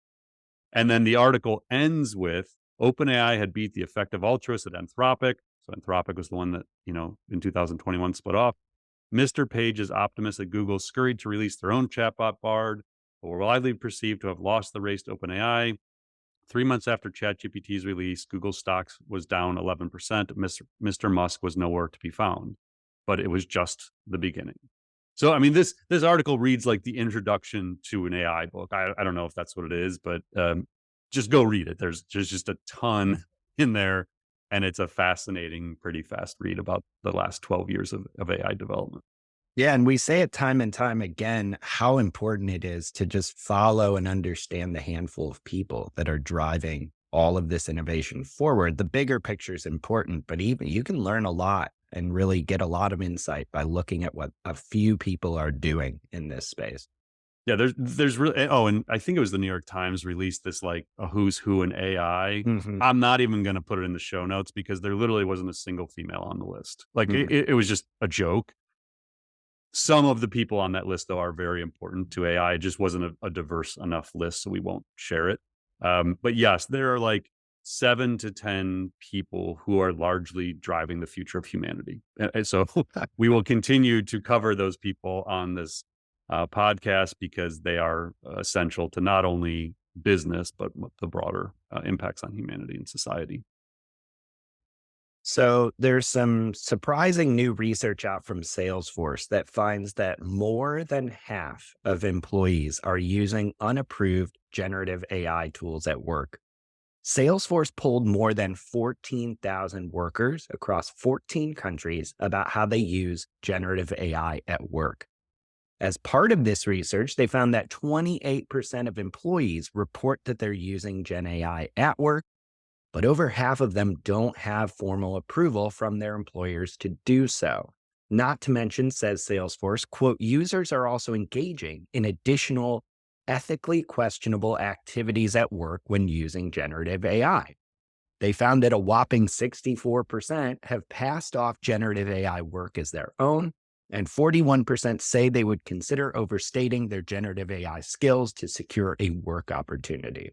And then the article ends with OpenAI had beat the effective altruists at Anthropic. So Anthropic was the one that, in 2021 split off. Mr. Page's optimists at Google scurried to release their own chatbot Bard, but were widely perceived to have lost the race to OpenAI. 3 months after ChatGPT's release, Google stocks was down 11%. Mr. Musk was nowhere to be found, but it was just the beginning. So, I mean, this article reads like the introduction to an AI book. I don't know if that's what it is, but just go read it. There's just a ton in there, and it's a fascinating, pretty fast read about the last 12 years of AI development. Yeah. And we say it time and time again, how important it is to just follow and understand the handful of people that are driving all of this innovation forward. The bigger picture is important, but even you can learn a lot and really get a lot of insight by looking at what a few people are doing in this space. Yeah, there's really and I think it was the New York Times released this like a who's who in AI. Mhm. I'm not even going to put it in the show notes because there literally wasn't a single female on the list. Like Mhm. it was just a joke. Some of the people on that list though are very important to AI. It just wasn't a diverse enough list, so we won't share it. But yes, there are like 7 to 10 people who are largely driving the future of humanity. And so we will continue to cover those people on this podcast because they are essential to not only business, but the broader impacts on humanity and society. So there's some surprising new research out from Salesforce that finds that more than half of employees are using unapproved generative AI tools at work. Salesforce polled more than 14,000 workers across 14 countries about how they use generative AI at work. As part of this research, they found that 28% of employees report that they're using Gen AI at work, but over half of them don't have formal approval from their employers to do so. Not to mention, says Salesforce, quote, users are also engaging in additional ethically questionable activities at work when using generative AI. They found that a whopping 64% have passed off generative AI work as their own, and 41% say they would consider overstating their generative AI skills to secure a work opportunity.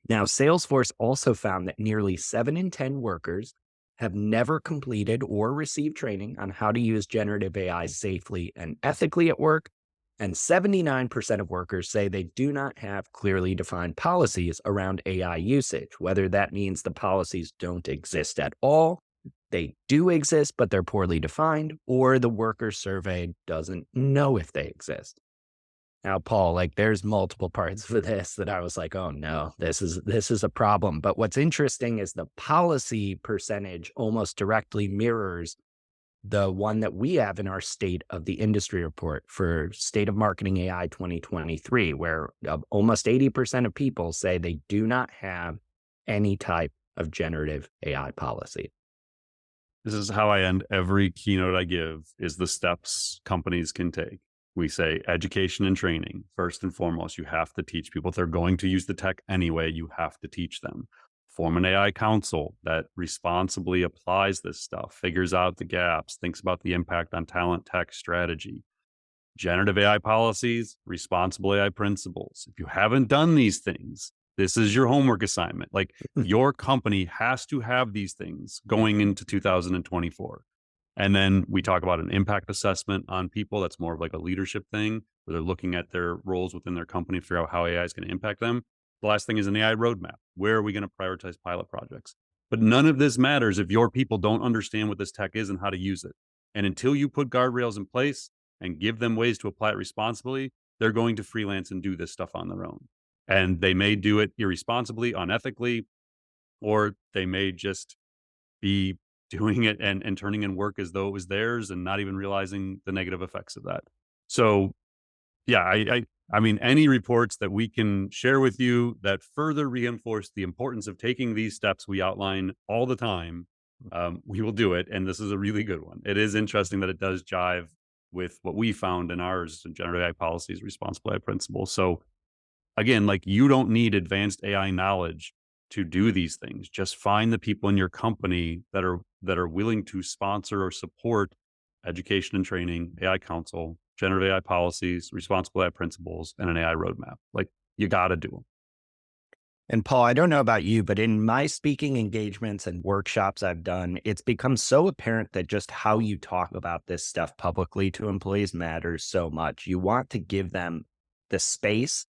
Now, Salesforce also found that nearly 7 in 10 workers have never completed or received training on how to use generative AI safely and ethically at work. And 79% of workers say they do not have clearly defined policies around AI usage, whether that means the policies don't exist at all, they do exist, but they're poorly defined, or the worker surveyed doesn't know if they exist. Now, Paul, like there's multiple parts of this that I was like, oh no, this is a problem. But what's interesting is the policy percentage almost directly mirrors the one that we have in our state of the industry report for State of Marketing AI 2023, where almost 80% of people say they do not have any type of generative AI policy. This is how I end every keynote I give is the steps companies can take. We say education and training. First and foremost, you have to teach people. If they're going to use the tech anyway, you have to teach them. Form an AI council that responsibly applies this stuff, figures out the gaps, thinks about the impact on talent, tech, strategy. Generative AI policies, responsible AI principles. If you haven't done these things, this is your homework assignment. Like your company has to have these things going into 2024. And then we talk about an impact assessment on people. That's more of like a leadership thing where they're looking at their roles within their company to figure out how AI is going to impact them. The last thing is an AI roadmap. Where are we going to prioritize pilot projects? But none of this matters if your people don't understand what this tech is and how to use it. And until you put guardrails in place and give them ways to apply it responsibly, they're going to freelance and do this stuff on their own. And they may do it irresponsibly, unethically, or they may just be doing it and turning in work as though it was theirs and not even realizing the negative effects of that. So yeah, I mean, any reports that we can share with you that further reinforce the importance of taking these steps we outline all the time, we will do it. And this is a really good one. It is interesting that it does jive with what we found in ours, generative AI policies, responsible AI principles. So again, like you don't need advanced AI knowledge to do these things. Just find the people in your company that are willing to sponsor or support education and training, AI council, generative AI policies, responsible AI principles, and an AI roadmap. Like you got to do them. And Paul, I don't know about you, but in my speaking engagements and workshops I've done, it's become so apparent that just how you talk about this stuff publicly to employees matters so much. You want to give them the space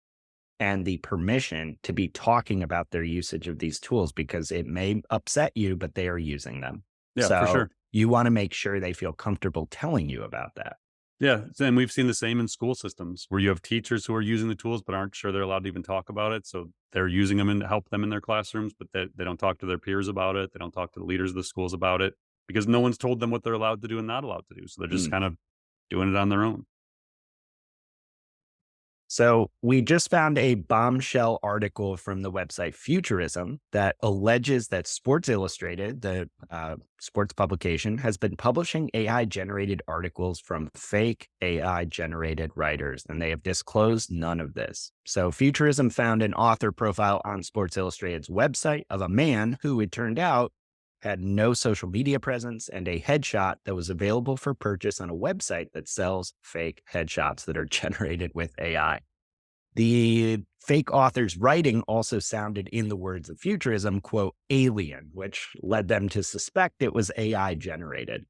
and the permission to be talking about their usage of these tools because it may upset you, but they are using them. Yeah, So for sure. you want to make sure they feel comfortable telling you about that. Yeah, and we've seen the same in school systems where you have teachers who are using the tools but aren't sure they're allowed to even talk about it. So they're using them to help them in their classrooms, but they don't talk to their peers about it. They don't talk to the leaders of the schools about it because no one's told them what they're allowed to do and not allowed to do. So they're just Mm. kind of doing it on their own. So we just found a bombshell article from the website Futurism that alleges that Sports Illustrated, the sports publication, has been publishing AI generated articles from fake AI generated writers, and they have disclosed none of this. So Futurism found an author profile on Sports Illustrated's website of a man who, it turned out, had no social media presence and a headshot that was available for purchase on a website that sells fake headshots that are generated with AI. The fake author's writing also sounded, in the words of Futurism, quote, alien, which led them to suspect it was AI generated.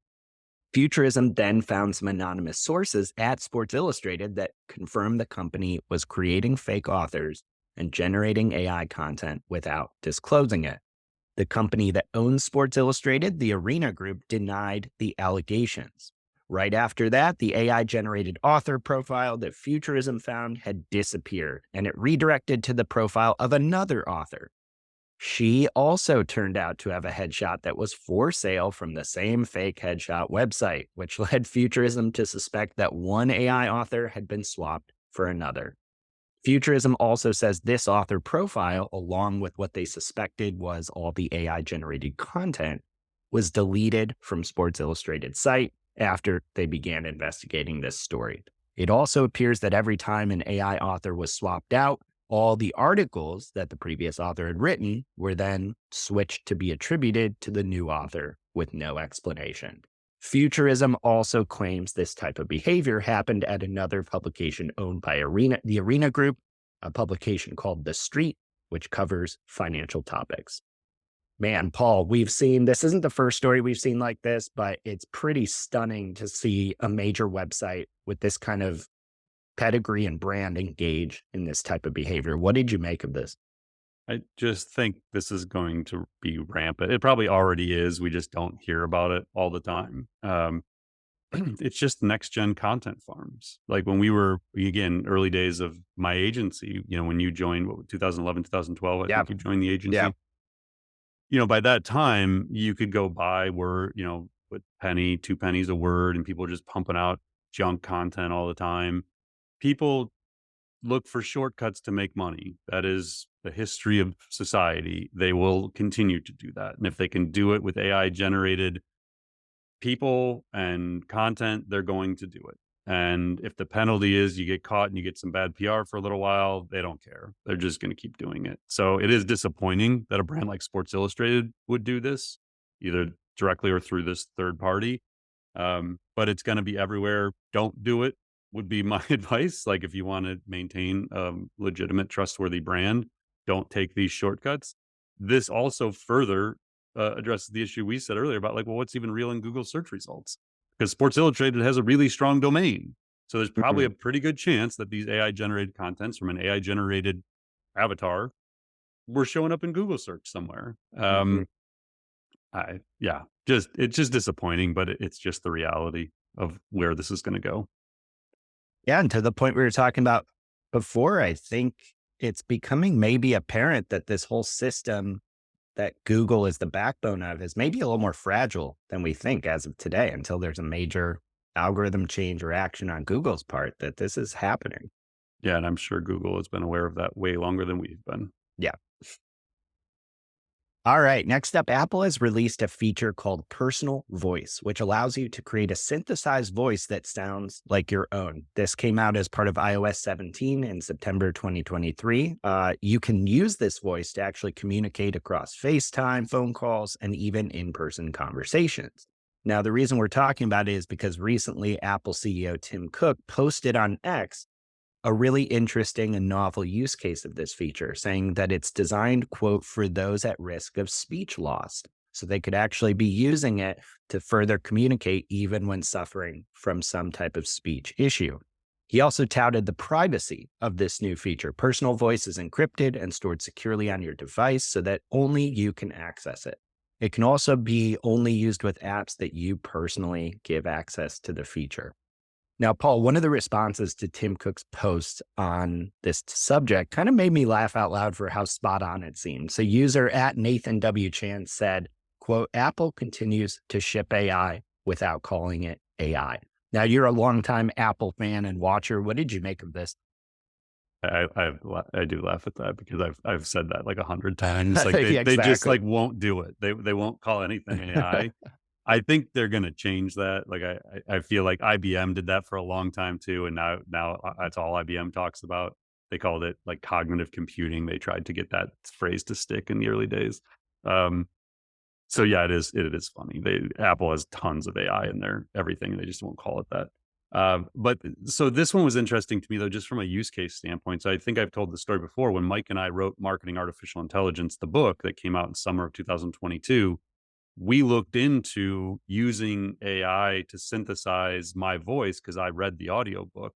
Futurism then found some anonymous sources at Sports Illustrated that confirmed the company was creating fake authors and generating AI content without disclosing it. The company that owns Sports Illustrated, the Arena Group, denied the allegations. Right after that, the AI-generated author profile that Futurism found had disappeared, and it redirected to the profile of another author. She also turned out to have a headshot that was for sale from the same fake headshot website, which led Futurism to suspect that one AI author had been swapped for another. Futurism also says this author profile, along with what they suspected was all the AI-generated content, was deleted from Sports Illustrated's site after they began investigating this story. It also appears that every time an AI author was swapped out, all the articles that the previous author had written were then switched to be attributed to the new author with no explanation. Futurism also claims this type of behavior happened at another publication owned by the Arena Group, a publication called The Street, which covers financial topics. Man, Paul, this isn't the first story we've seen like this, but it's pretty stunning to see a major website with this kind of pedigree and brand engage in this type of behavior. What did you make of this? I just think this is going to be rampant. It probably already is. We just don't hear about it all the time. It's just next gen content farms. Like when we were, again, early days of my agency, when you joined, 2011, 2012, I think you joined the agency. Yeah. By that time, you could go buy word, with penny, 2 pennies a word, and people were just pumping out junk content all the time. People look for shortcuts to make money. That is the history of society. They will continue to do that. And if they can do it with AI generated people and content, they're going to do it. And if the penalty is you get caught and you get some bad PR for a little while, they don't care. They're just going to keep doing it. So it is disappointing that a brand like Sports Illustrated would do this, either directly or through this third party. But it's going to be everywhere. Don't do it would be my advice. Like if you want to maintain a legitimate, trustworthy brand, don't take these shortcuts. This also further addresses the issue we said earlier about what's even real in Google search results? Because Sports Illustrated has a really strong domain. So there's probably a pretty good chance that these AI generated contents from an AI generated avatar were showing up in Google search somewhere. It's just disappointing, but it's just the reality of where this is going to go. Yeah. And to the point we were talking about before, I think it's becoming maybe apparent that this whole system that Google is the backbone of is maybe a little more fragile than we think as of today, until there's a major algorithm change or action on Google's part that this is happening. Yeah. And I'm sure Google has been aware of that way longer than we've been. Yeah. All right. Next up, Apple has released a feature called Personal Voice, which allows you to create a synthesized voice that sounds like your own. This came out as part of iOS 17 in September 2023. You can use this voice to actually communicate across FaceTime, phone calls, and even in-person conversations. Now, the reason we're talking about it is because recently Apple CEO Tim Cook posted on X a really interesting and novel use case of this feature, saying that it's designed, quote, for those at risk of speech loss. So they could actually be using it to further communicate even when suffering from some type of speech issue. He also touted the privacy of this new feature. Personal voice is encrypted and stored securely on your device so that only you can access it. It can also be only used with apps that you personally give access to the feature. Now, Paul, one of the responses to Tim Cook's post on this subject kind of made me laugh out loud for how spot on it seemed. So user at Nathan W. Chan said, quote, Apple continues to ship AI without calling it AI. Now, you're a longtime Apple fan and watcher. What did you make of this? I do laugh at that because I've said that like 100 times. Like Yeah, they just exactly. like won't do it. They won't call anything AI. I think they're gonna change that. Like I feel like IBM did that for a long time too, and now that's all IBM talks about. They called it like cognitive computing. They tried to get that phrase to stick in the early days. Um, so yeah, it is funny. Apple has tons of AI in their everything, and they just won't call it that. But so this one was interesting to me though, just from a use case standpoint. So I think I've told the story before when Mike and I wrote Marketing Artificial Intelligence, the book that came out in summer of 2022. We looked into using AI to synthesize my voice because I read the audiobook.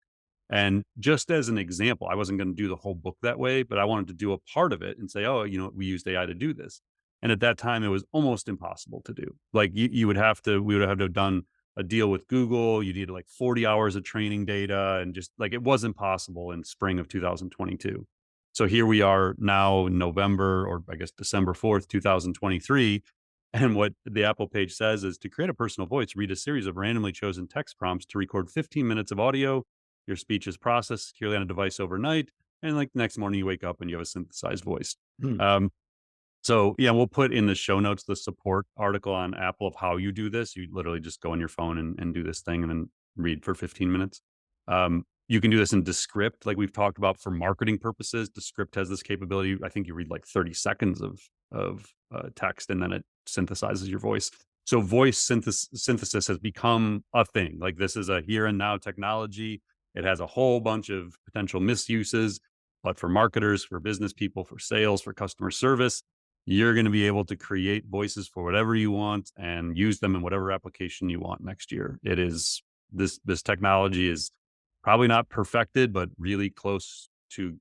And just as an example, I wasn't going to do the whole book that way, but I wanted to do a part of it and say, oh, we used AI to do this. And at that time, it was almost impossible to do. Like we would have to have done a deal with Google. You needed like 40 hours of training data and just like it wasn't possible in spring of 2022. So here we are now in November, or I guess December 4th, 2023, and what the Apple page says is to create a personal voice, read a series of randomly chosen text prompts to record 15 minutes of audio. Your speech is processed securely on a device overnight. And like the next morning, you wake up and you have a synthesized voice. Hmm. So yeah, we'll put in the show notes the support article on Apple of how you do this. You literally just go on your phone and do this thing and then read for 15 minutes. You can do this in Descript, like we've talked about for marketing purposes. Descript has this capability. I think you read like 30 seconds of text and then it synthesizes your voice. So voice synthesis has become a thing. Like this is a here and now technology. It has a whole bunch of potential misuses, but for marketers, for business people, for sales, for customer service, you're going to be able to create voices for whatever you want and use them in whatever application you want next year. It is this technology is probably not perfected, but really close to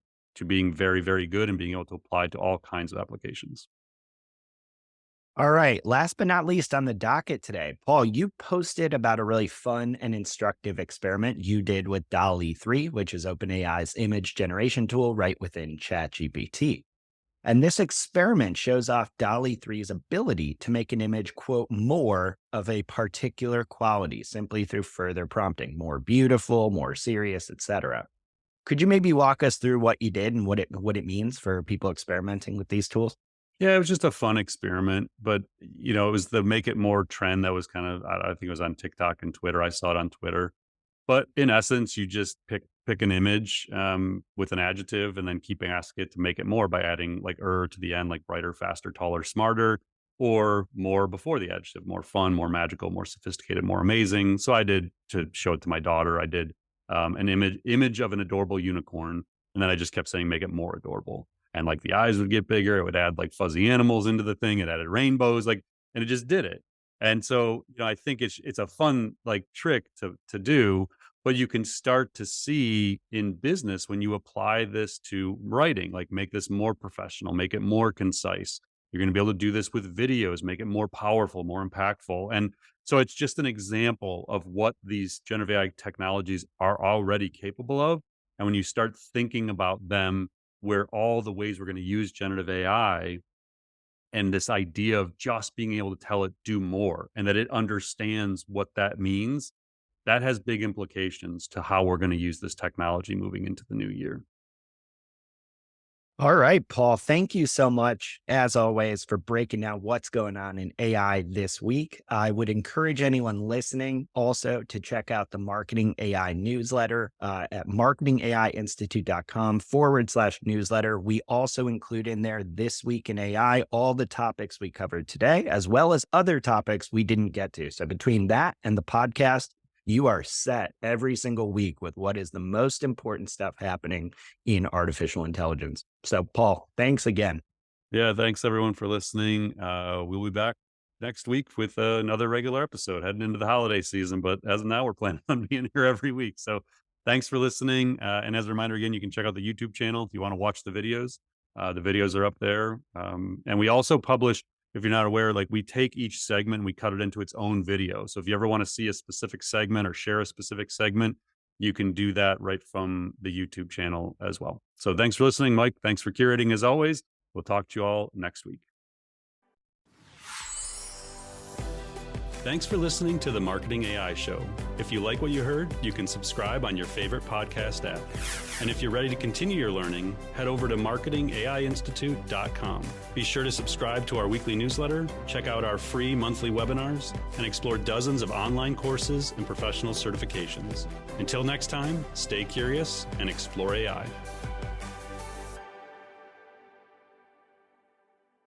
being very, very good and being able to apply to all kinds of applications. All right. Last but not least on the docket today, Paul, you posted about a really fun and instructive experiment you did with DALL-E 3, which is OpenAI's image generation tool right within ChatGPT. And this experiment shows off DALL-E 3's ability to make an image, quote, more of a particular quality simply through further prompting, more beautiful, more serious, etc. Could you maybe walk us through what you did and what it means for people experimenting with these tools? Yeah, it was just a fun experiment, but it was the make it more trend that was kind of, I think it was on TikTok and Twitter. I saw it on Twitter. But in essence, you just pick an image with an adjective and then keep asking it to make it more by adding like to the end, like brighter, faster, taller, smarter, or more before the adjective, more fun, more magical, more sophisticated, more amazing. So I did, to show it to my daughter, I did an image of an adorable unicorn, and then I just kept saying make it more adorable. And like the eyes would get bigger, it would add like fuzzy animals into the thing, it added rainbows, like, and it just did it. And so, I think it's a fun like trick to do, but you can start to see in business when you apply this to writing, like make this more professional, make it more concise. You're going to be able to do this with videos, make it more powerful, more impactful. And so it's just an example of what these generative AI technologies are already capable of. And when you start thinking about them, where all the ways we're going to use generative AI and this idea of just being able to tell it do more and that it understands what that means, that has big implications to how we're going to use this technology moving into the new year. All right, Paul, thank you so much, as always, for breaking down what's going on in AI this week. I would encourage anyone listening also to check out the Marketing AI newsletter at marketingaiinstitute.com/newsletter. We also include in there This Week in AI, all the topics we covered today, as well as other topics we didn't get to. So between that and the podcast, you are set every single week with what is the most important stuff happening in artificial intelligence. So, Paul, thanks again. Yeah, thanks everyone for listening. We'll be back next week with another regular episode heading into the holiday season. But as of now, we're planning on being here every week. So thanks for listening. And as a reminder, again, you can check out the YouTube channel if you want to watch the videos. The videos are up there. And we also publish, if you're not aware, like we take each segment and we cut it into its own video. So if you ever want to see a specific segment or share a specific segment, you can do that right from the YouTube channel as well. So thanks for listening, Mike. Thanks for curating as always. We'll talk to you all next week. Thanks for listening to the Marketing AI Show. If you like what you heard, you can subscribe on your favorite podcast app. And if you're ready to continue your learning, head over to marketingaiinstitute.com. Be sure to subscribe to our weekly newsletter, check out our free monthly webinars, and explore dozens of online courses and professional certifications. Until next time, stay curious and explore AI.